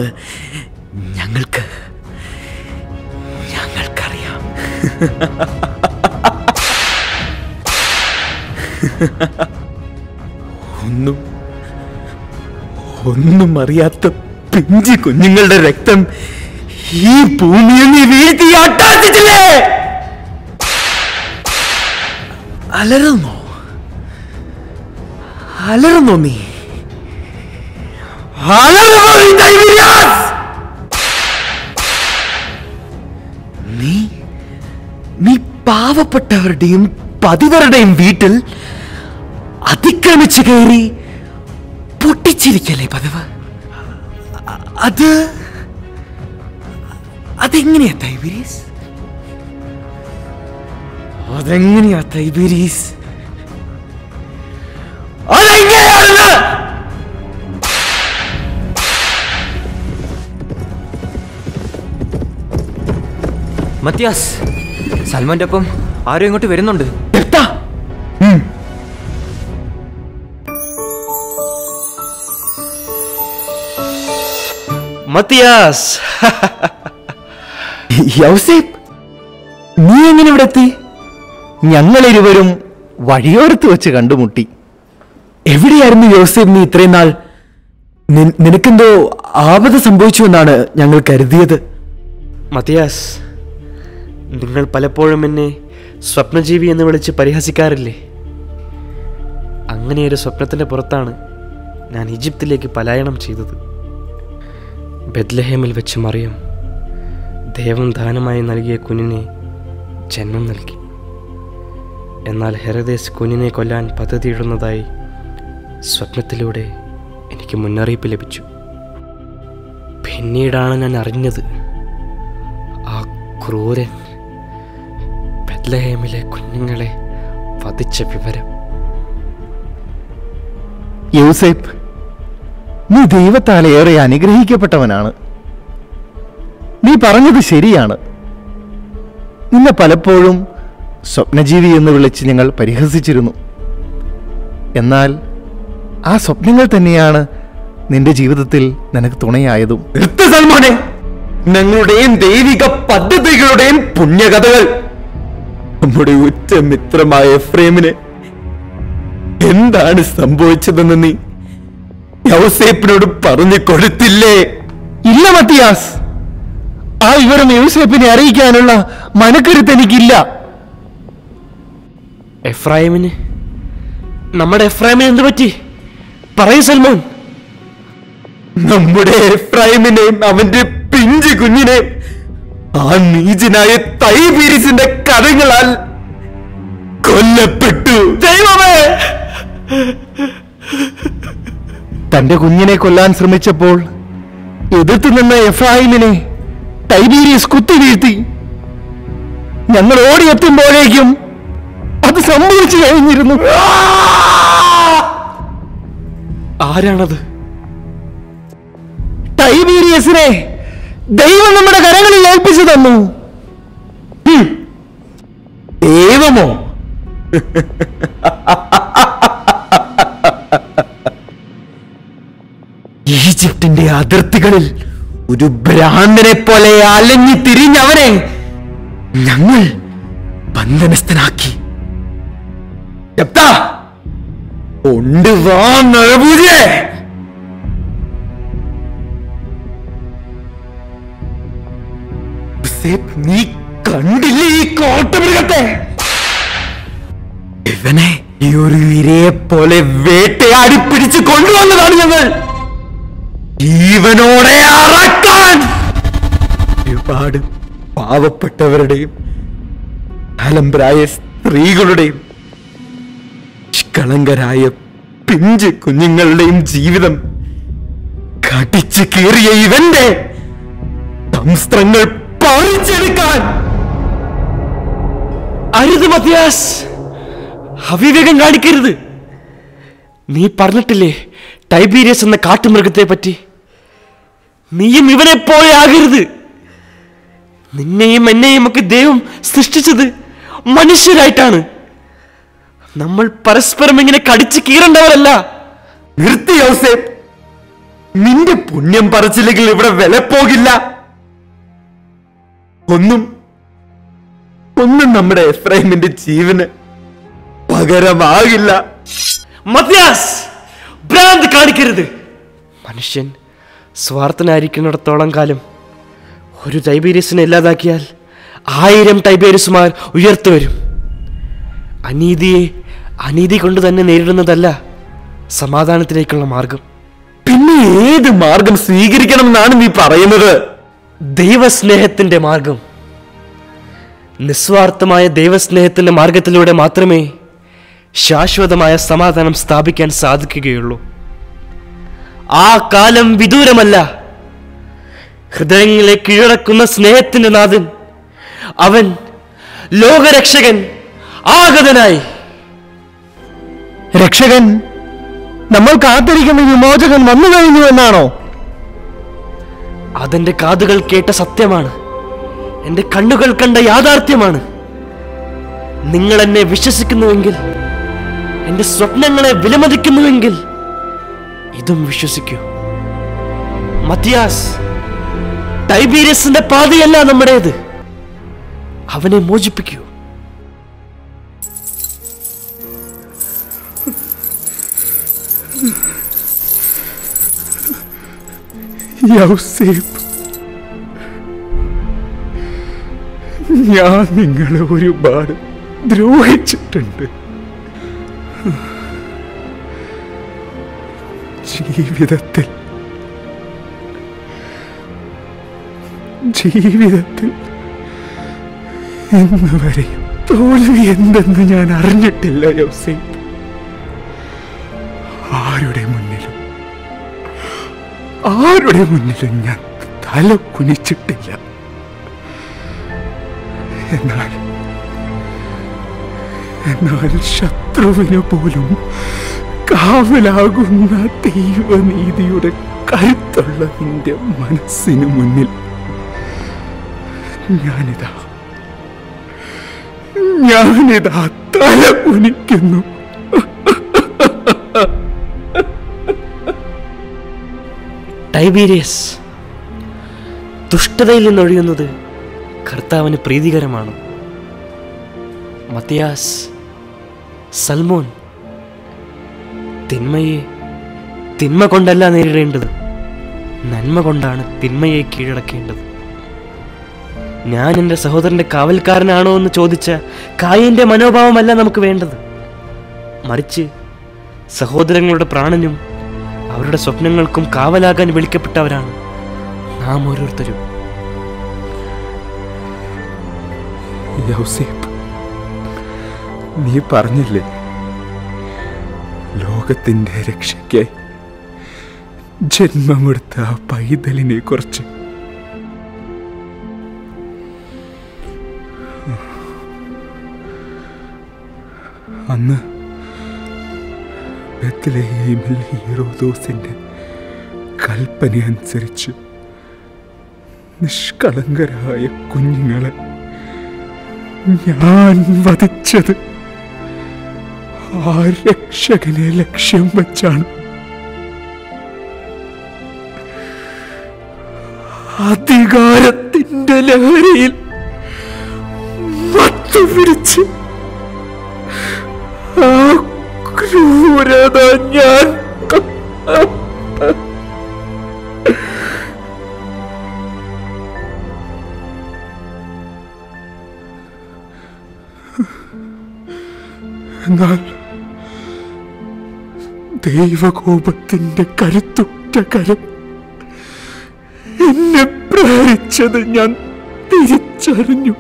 ഞങ്ങൾക്കറിയാം. ഒന്നും അറിയാത്ത പിഞ്ചി കുഞ്ഞുങ്ങളുടെ രക്തം ഈ ഭൂമിയിൽ നീ വീഴ്ത്തി അട്ടാച്ചിട്ടില്ലേ? അലറുന്നോ നീ? നീ പാവപ്പെട്ടവരുടെയും പതിവരുടെയും വീട്ടിൽ അതിക്രമിച്ചു കയറി പൊട്ടിച്ചിരിക്കല്ലേ പതിവ്? അതെങ്ങനെയാ തൈബീരീസ്? അതെങ്ങനെയാണ്? മത്തിയാസ്, സൽമാന്റെ ഒപ്പം ആരും ഇങ്ങോട്ട് വരുന്നുണ്ട്. മത്തിയാസ്, യൗസേപ്പ്, നീ എങ്ങനെ ഇവിടെ എത്തി? ഞങ്ങളിരുവരും വഴിയോരത്ത് വെച്ച് കണ്ടുമുട്ടി. എവിടെയായിരുന്നു യൗസേപ്പ് നീ ഇത്രയും നാൾ? നിനക്കെന്തോ ആപത്ത് സംഭവിച്ചു എന്നാണ് ഞങ്ങൾ കരുതിയത്. മത്തിയാസ്, നിങ്ങൾ പലപ്പോഴും എന്നെ സ്വപ്നജീവി എന്ന് വിളിച്ച് പരിഹസിക്കാറില്ലേ? അങ്ങനെയൊരു സ്വപ്നത്തിൻ്റെ പുറത്താണ് ഞാൻ ഈജിപ്തിലേക്ക് പലായനം ചെയ്തത്. ബെത്ലഹേമിൽ വെച്ച് മറിയം ദൈവം ദാനമായി നൽകിയ കുഞ്ഞിനെ ജന്മം നൽകി. എന്നാൽ ഹെറോദേസ് കുഞ്ഞിനെ കൊല്ലാൻ പദ്ധതിയിടുന്നതായി സ്വപ്നത്തിലൂടെ എനിക്ക് മുന്നറിയിപ്പ് ലഭിച്ചു. പിന്നീടാണ് ഞാൻ അറിഞ്ഞത് ആ ക്രൂരൻ ബെത്ലഹേമിലെ കുഞ്ഞുങ്ങളെ വധിച്ച വിവരം. യൗസേപ്പ്, നീ ദൈവത്താൽ ഏറെ അനുഗ്രഹിക്കപ്പെട്ടവനാണ്. നീ പറഞ്ഞത് ശരിയാണ്. നിന്നെ പലപ്പോഴും സ്വപ്നജീവി എന്ന് വിളിച്ച് ഞങ്ങൾ പരിഹസിച്ചിരുന്നു. എന്നാൽ ആ സ്വപ്നങ്ങൾ തന്നെയാണ് നിന്റെ ജീവിതത്തിൽ നിനക്ക് തുണയായതും. സൽമാനെ, ഞങ്ങളുടെയും ദൈവിക പദ്ധതികളുടെയും പുണ്യകഥകൾ നമ്മുടെ ഉറ്റ മിത്രമായ എഫ്രേമിന് എന്താണ് സംഭവിച്ചതെന്ന് നീ യൗസേപ്പിനോട് പറഞ്ഞു കൊടുത്തില്ലേ? ഇല്ല മത്തിയാസ്, ആ വിവരം യൗസേപ്പിനെ അറിയിക്കാനുള്ള മനക്കരുത്ത് എനിക്കില്ല. എഫ്രൈമിന്, നമ്മുടെ എഫ്രൈമിന് എന്ത് പറ്റി? പറയൂ സൽമാൻ. നമ്മുടെ എഫ്രൈമിനെയും അവന്റെ പിഞ്ചു കുഞ്ഞിനെയും ആ നീചനായ തൈബീരിസിന്റെ കരങ്ങളാൽ കൊല്ലപ്പെട്ടു. ദൈവമേ! തന്റെ കുഞ്ഞിനെ കൊല്ലാൻ ശ്രമിച്ചപ്പോൾ എതിർത്തു നിന്ന എഫ്രൈമിനെ ടൈബീരിയസ് കുത്തി വീഴ്ത്തി. ഞങ്ങൾ ഓടിയെത്തുമ്പോഴേക്കും അത് സംഭവിച്ചു കഴിഞ്ഞിരുന്നു. ആരാണത്? ടൈബീരിയസിനെ ദൈവം നമ്മുടെ കരങ്ങളിൽ ഏൽപ്പിച്ചു തന്നു. ദൈവമോ? ഈജിപ്തിന്റെ അതിർത്തികളിൽ ഒരു ഭ്രാന്തനെ പോലെ അലഞ്ഞു തിരിഞ്ഞവനെ ഞങ്ങൾ ബന്ധനസ്ഥനാക്കി. നീ കണ്ടില്ലേ ഈ കോട്ടമൃഗത്തെ? ഇവനെ ഈ ഒരു ഇരയെ പോലെ വേട്ടയാടി പിടിച്ച് കൊണ്ടുവന്നതാണ് ഞങ്ങൾ ജീവനോടെ അറക്കാൻ. ഒരുപാട് പാവപ്പെട്ടവരുടെയും അലംബ്രായ സ്ത്രീകളുടെയും നിഷ്കളങ്കരായ പിഞ്ച് കുഞ്ഞുങ്ങളുടെയും ജീവിതം കടിച്ചു കീറിയ ഇവന്റെ സംസ്ത്രങ്ങൾ പറിച്ചെടുക്കാൻ. അരുത് മത്തിയാസ്, അവിവേകം കാണിക്കരുത്. നീ പറഞ്ഞിട്ടില്ലേ ടൈബീരിയസ് എന്ന കാട്ടുമൃഗത്തെ പറ്റി? നീയും ഇവനെ പോലെ ആകരുത്. നിന്നെയും എന്നെയും ഒക്കെ ദൈവം സൃഷ്ടിച്ചത് മനുഷ്യരായിട്ടാണ്. നമ്മൾ പരസ്പരം ഇങ്ങനെ കടിച്ചു കീറേണ്ടവരല്ല. നിർത്തി യൗസേപ്പ്, നിന്റെ പുണ്യം പറച്ചില്ലെങ്കിൽ ഇവിടെ വില പോകില്ല. ഒന്നും നമ്മുടെ എഫ്രൈമിന്റെ ജീവന് പകരമാകില്ല. മത്യാസ്, ഭ്രാന്ത് കാണിക്കരുത്. മനുഷ്യൻ സ്വാർത്ഥനായിരിക്കുന്നിടത്തോളം കാലം ഒരു ടൈബീരിയസിനെ ഇല്ലാതാക്കിയാൽ 1000 ടൈബീരിയസുമാർ ഉയർത്തുവരും. അനീതിയെ അനീതി കൊണ്ട് തന്നെ നേരിടുന്നതല്ല സമാധാനത്തിലേക്കുള്ള മാർഗം. പിന്നെ ഏത് മാർഗം സ്വീകരിക്കണം എന്നാണ് നീ പറയുന്നത്? ദൈവസ്നേഹത്തിന്റെ മാർഗം. നിസ്വാർത്ഥമായ ദൈവസ്നേഹത്തിന്റെ മാർഗത്തിലൂടെ മാത്രമേ ശാശ്വതമായ സമാധാനം സ്ഥാപിക്കാൻ സാധിക്കുകയുള്ളൂ. ആ കാലം വിദൂരമല്ല. ഹൃദയങ്ങളെ കീഴടക്കുന്ന സ്നേഹത്തിന്റെ നാഥൻ, അവൻ ലോകരക്ഷകൻ ആഗതനായി. രക്ഷകൻ, നമ്മൾ കാത്തിരിക്കുന്ന വിമോചകൻ വന്നു കഴിഞ്ഞു എന്നാണോ? അതെന്റെ കാതുകൾ കേട്ട സത്യമാണ്, എന്റെ കണ്ണുകൾ കണ്ട യാഥാർത്ഥ്യമാണ്. നിങ്ങൾ എന്നെ വിശ്വസിക്കുന്നുവെങ്കിൽ, എന്റെ സ്വപ്നങ്ങളെ വിലമതിക്കുന്നുവെങ്കിൽ ഇതും വിശ്വസിക്കൂ. മത്തിയാസ്, ടൈബീരിയസിന്റെ പാതയല്ല നമ്മുടേത്. അവനെ മോചിപ്പിക്കൂ. യൗസേപ്പ്, ഞാൻ നിങ്ങളെ ഒരുപാട് ദ്രോഹിച്ചിട്ടുണ്ട്. ജീവിതത്തിൽ ഇന്ന് വരെയും തോൽവി എന്തെന്ന് ഞാൻ അറിഞ്ഞിട്ടില്ല യൗസേപ്പ്. ആരുടെ മുന്നിലും ഞാൻ തല കുനിച്ചിട്ടില്ല. എന്നാൽ ശത്രുവിന് പോലും കാവലാകുന്ന ദൈവനീതിയുടെ കരുത്തുള്ള നിന്റെ മനസ്സിന് മുന്നിൽ ഞാനിതാ തല കുനിക്കുന്നു. ടൈബീരിയസ്, ദുഷ്ടതയിൽ നിന്നൊഴിയുന്നത് കർത്താവിന് പ്രീതികരമാണ്. മത്തിയാസ്, സൽമോൻ, തിന്മയെ തിന്മ കൊണ്ടല്ല നേരിടേണ്ടത്, നന്മ കൊണ്ടാണ് തിന്മയെ കീഴടക്കേണ്ടത്. ഞാൻ എൻ്റെ സഹോദരന്റെ കാവൽക്കാരനാണോ എന്ന് ചോദിച്ച കായന്റെ മനോഭാവമല്ല നമുക്ക് വേണ്ടത്. മറിച്ച് സഹോദരങ്ങളുടെ പ്രാണനും അവരുടെ സ്വപ്നങ്ങൾക്കും കാവലാകാൻ വിളിക്കപ്പെട്ടവരാണ് നാം ഓരോരുത്തരും. യൗസേപ്പ്, നീ പറഞ്ഞില്ലേ ലോകത്തിന്റെ രക്ഷയ്ക്കായി ജന്മമെടുത്ത ആ പൈതലിനെ കുറിച്ച്? അന്ന് ബെത്ലഹേമിൽ ഹീറോദോസിന്റെ കൽപ്പനയനുസരിച്ച് നിഷ്കളങ്കരായ കുഞ്ഞുങ്ങളെ ഞാൻ വധിച്ചത് ആ രക്ഷകനെ ലക്ഷ്യം വെച്ചാണ്. അധികാരത്തിന്റെ ലഹരിയിൽ മത്തുപിടിച്ച് ആ ക്രൂരത ഞാൻ എന്നാൽ ദൈവകോപത്തിന്റെ കരുത്തുറ്റ കരം എന്നെ പ്രേരിച്ചത് ഞാൻ തിരിച്ചറിഞ്ഞു.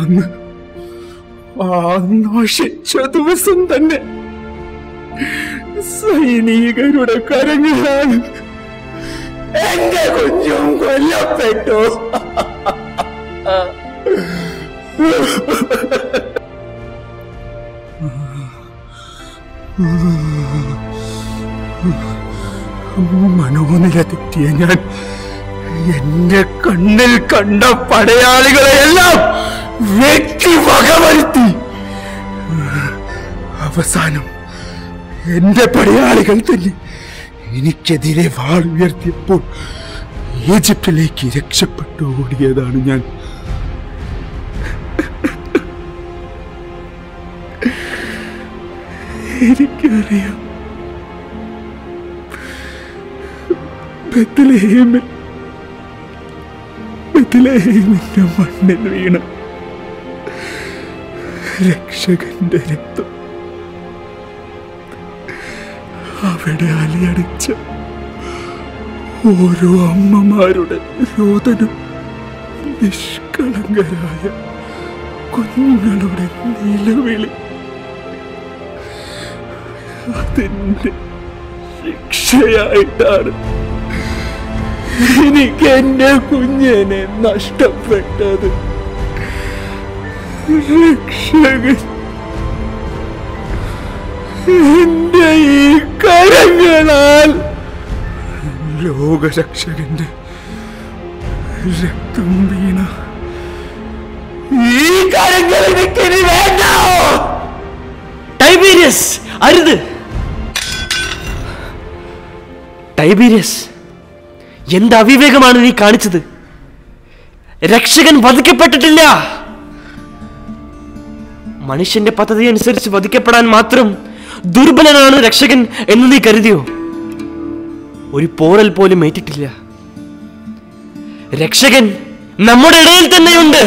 അന്ന് ആ നശിച്ച ദിവസം തന്നെ സൈനികരുടെ കരങ്ങളാണ് എന്റെ കുഞ്ഞും കൊല്ലപ്പെട്ടു. മനോനില തെറ്റിയ ഞാൻ എന്റെ കണ്ണിൽ കണ്ട പടയാളികളെയെല്ലാം വെട്ടി വകവരുത്തി. അവസാനം എന്റെ പടയാളികൾ തന്നെ എനിക്കെതിരെ വാൾ ഉയർത്തിയപ്പോൾ ഈജിപ്തിലേക്ക് രക്ഷപ്പെട്ടു ഓടിയതാണ് ഞാൻ. എനിക്കറിയാം. ബെത്ലഹേമിന്റെ മണ്ണിൽ വീണ രക്ഷകന്റെ രക്തം അവിടെ അലയടിച്ച ഓരോ അമ്മമാരുടെ രോദനം, നിഷ്കളങ്കരായ കുഞ്ഞുങ്ങളുടെ നിലവിളി, അതിന്റെ ശിക്ഷയായിട്ടാണ് എനിക്ക് എന്റെ കുഞ്ഞിനെ നഷ്ടപ്പെട്ടത്. രക്ഷകൻ എന്റെ ഈ കരങ്ങളാൽ ലോകരക്ഷകന്റെ രക്തം വീണ ഈ കരങ്ങൾ എനിക്കിനി വേണ്ട. ടൈബീരിയസ്, അരുത്! ടൈബീരിയസ്, എന്ത് അവിവേകമാണ് നീ കാണിച്ചത്? രക്ഷകൻ വധിക്കപ്പെട്ടിട്ടില്ല. മനുഷ്യന്റെ പദ്ധതി അനുസരിച്ച് വധിക്കപ്പെടാൻ മാത്രം ദുർബലനാണ് രക്ഷകൻ എന്ന് നീ കരുതിയോ? ഒരു പോറൽ പോലും ഏറ്റിട്ടില്ല. രക്ഷകൻ നമ്മുടെ ഇടയിൽ തന്നെയുണ്ട്.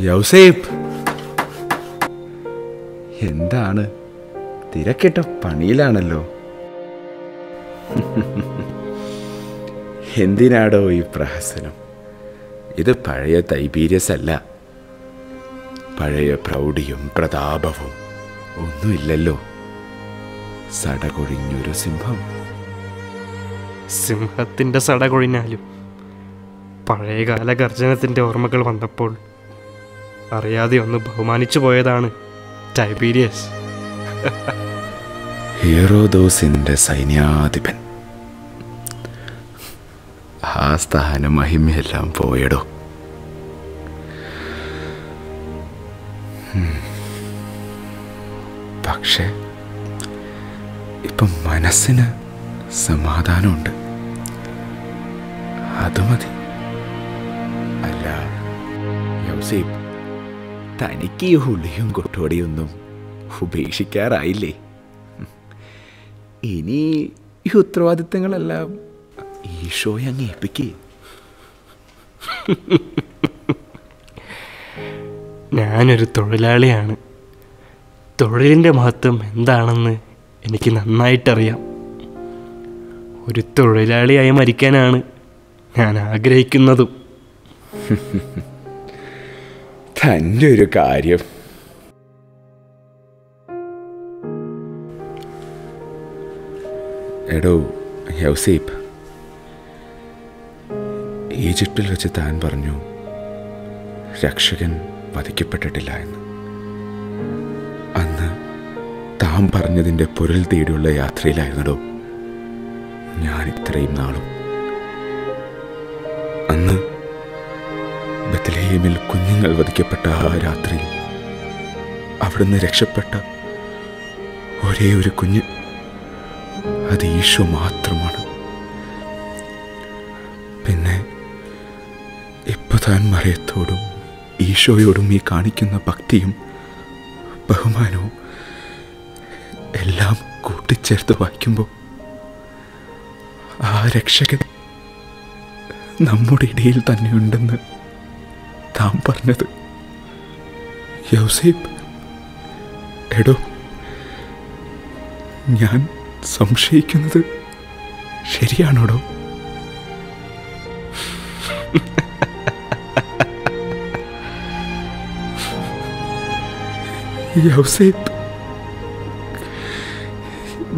യൗസേപ്പ്, എന്താണ് തിരക്കിട്ട പണിയിലാണല്ലോ? എന്തിനാടോ ഈ പ്രഹസനം? ഇത് പഴയ തൈബീരിയസ് അല്ല. പഴയ പ്രൗഢിയും പ്രതാപവും ഒന്നുമില്ലല്ലോ. സടകൊഴിഞ്ഞൊരു സിംഹം. സിംഹത്തിന്റെ സടകൊഴിഞ്ഞാലും പഴയകാല ഗർജനത്തിന്റെ ഓർമ്മകൾ വന്നപ്പോൾ അറിയാതെ ഒന്ന് ബഹുമാനിച്ചു പോയതാണ് ടൈബീരിയസ്. ഹീറോദോസിന്റെ സൈന്യാധിപൻ. ആ സ്ഥാന മഹിമയെല്ലാം പോയടോ. പക്ഷെ ഇപ്പം മനസ്സിന് സമാധാനമുണ്ട്. അത് മതി. അല്ല യൗസേപ്പ്, തനിക്ക് ഈ ഹുളിയും കൊട്ടോടിയൊന്നും ഉപേക്ഷിക്കാറായില്ലേ? ഇനി ഈ ഉത്തരവാദിത്തങ്ങളെല്ലാം ഈശോയെ അങ്ങ് ഏൽപ്പിക്കേ. ഞാനൊരു തൊഴിലാളിയാണ്. തൊഴിലിൻ്റെ മഹത്വം എന്താണെന്ന് എനിക്ക് നന്നായിട്ടറിയാം. ഒരു തൊഴിലാളിയായി മരിക്കാനാണ് ഞാൻ ആഗ്രഹിക്കുന്നതും. തൻ്റെ ഒരു കാര്യം. എടോ യൗസേപ്പ്, ഈജിപ്തിൽ വെച്ച് താൻ പറഞ്ഞു രക്ഷകൻ വധിക്കപ്പെട്ടിട്ടില്ല എന്ന്. അന്ന് താൻ പറഞ്ഞതിൻ്റെ പൊരുൾ തേടിയുള്ള യാത്രയിലായിരുന്നടോ ഞാൻ ഇത്രയും നാളും. അന്ന് ബത്ലഹേമിൽ കുഞ്ഞുങ്ങൾ വധിക്കപ്പെട്ട ആ രാത്രിയിൽ അവിടുന്ന് രക്ഷപ്പെട്ട ഒരേ ഒരു കുഞ്ഞ്, അത് ഈശോ മാത്രമാണ്. പിന്നെ ഇപ്പൊ താൻ മറിയത്തോടും ഈശോയോടും ഈ കാണിക്കുന്ന ഭക്തിയും ബഹുമാനവും എല്ലാം കൂട്ടിച്ചേർത്ത് വായിക്കുമ്പോൾ ആ രക്ഷകൻ നമ്മുടെ ഇടയിൽ തന്നെയുണ്ടെന്ന് താൻ പറഞ്ഞത് യൗസേപ്പ്, എടോ, ഞാൻ സംശയിക്കുന്നത് ശരിയാണോടോ? യൗസേപ്പ്,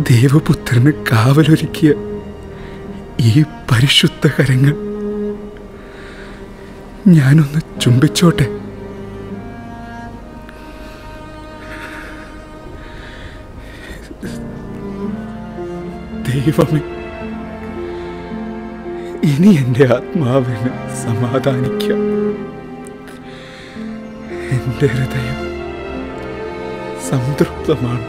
ദേവപുത്രന് കാവലൊരുക്കിയ ഈ പരിശുദ്ധ കരങ്ങൾ ഞാനൊന്ന് ചുംബിച്ചോട്ടെ. ദൈവമേ, ഇനി എൻ്റെ ആത്മാവിന് സമാധാനിക്കാം. എൻ്റെ ഹൃദയം സംതൃപ്തമാണ്.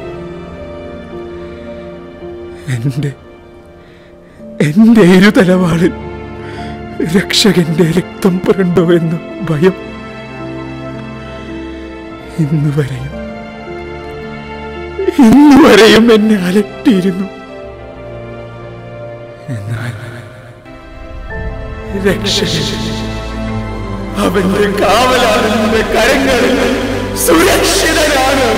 എൻ്റെ ഇരുതലവാളിൽ രക്ഷകന്റെ രക്തം പുരണ്ടോ എന്ന ഭയം ഇന്നുവരെയും എന്നെ അലട്ടിയിരുന്നു. എന്നാൽ രക്ഷകൻ അവന്റെ കാവലാളിന്റെ കരങ്ങളിൽ സുരക്ഷിതനാണ്.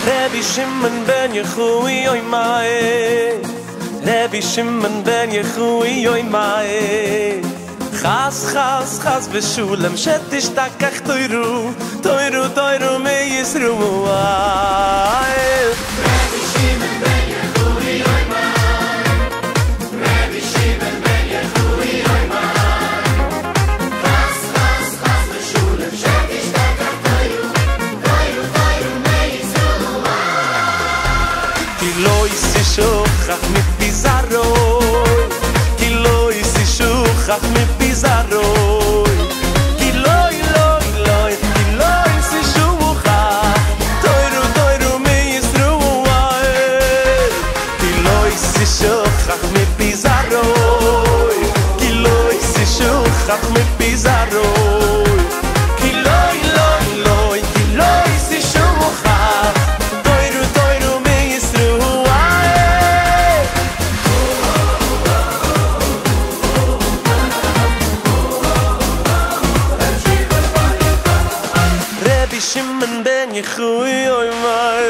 Rabbi Shimon ben Yechui oy mae, Rabbi Shimon ben Yechui oy mae. Chas chas chas v'shulam shetish takach toiru, toiru toiru me Yisruel. Rabbi Shimon ben Yechui oy mae, Rabbi Shimon ben Yechui oy mae. Chas chas chas v'shulam shetish takach toiru, toiru toiru me Yisruel. Ki lo yisishochach mit pizaroi, ki lo yisishochach mit pizaroi, ki lo yisishochach toiru toiru me Yisruel. Ki lo yisishochach mit pizaroi, ki lo yisishochach mit pizaroi, ki lo yisishochach toiru toiru me Yisruel. Rabbi Shimon ben Yechui oy mae,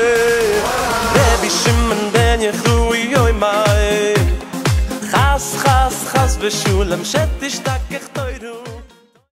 Rabbi Shimon ben Yechui oy mae. Chas chas chas v'shulam shetish takach toiru.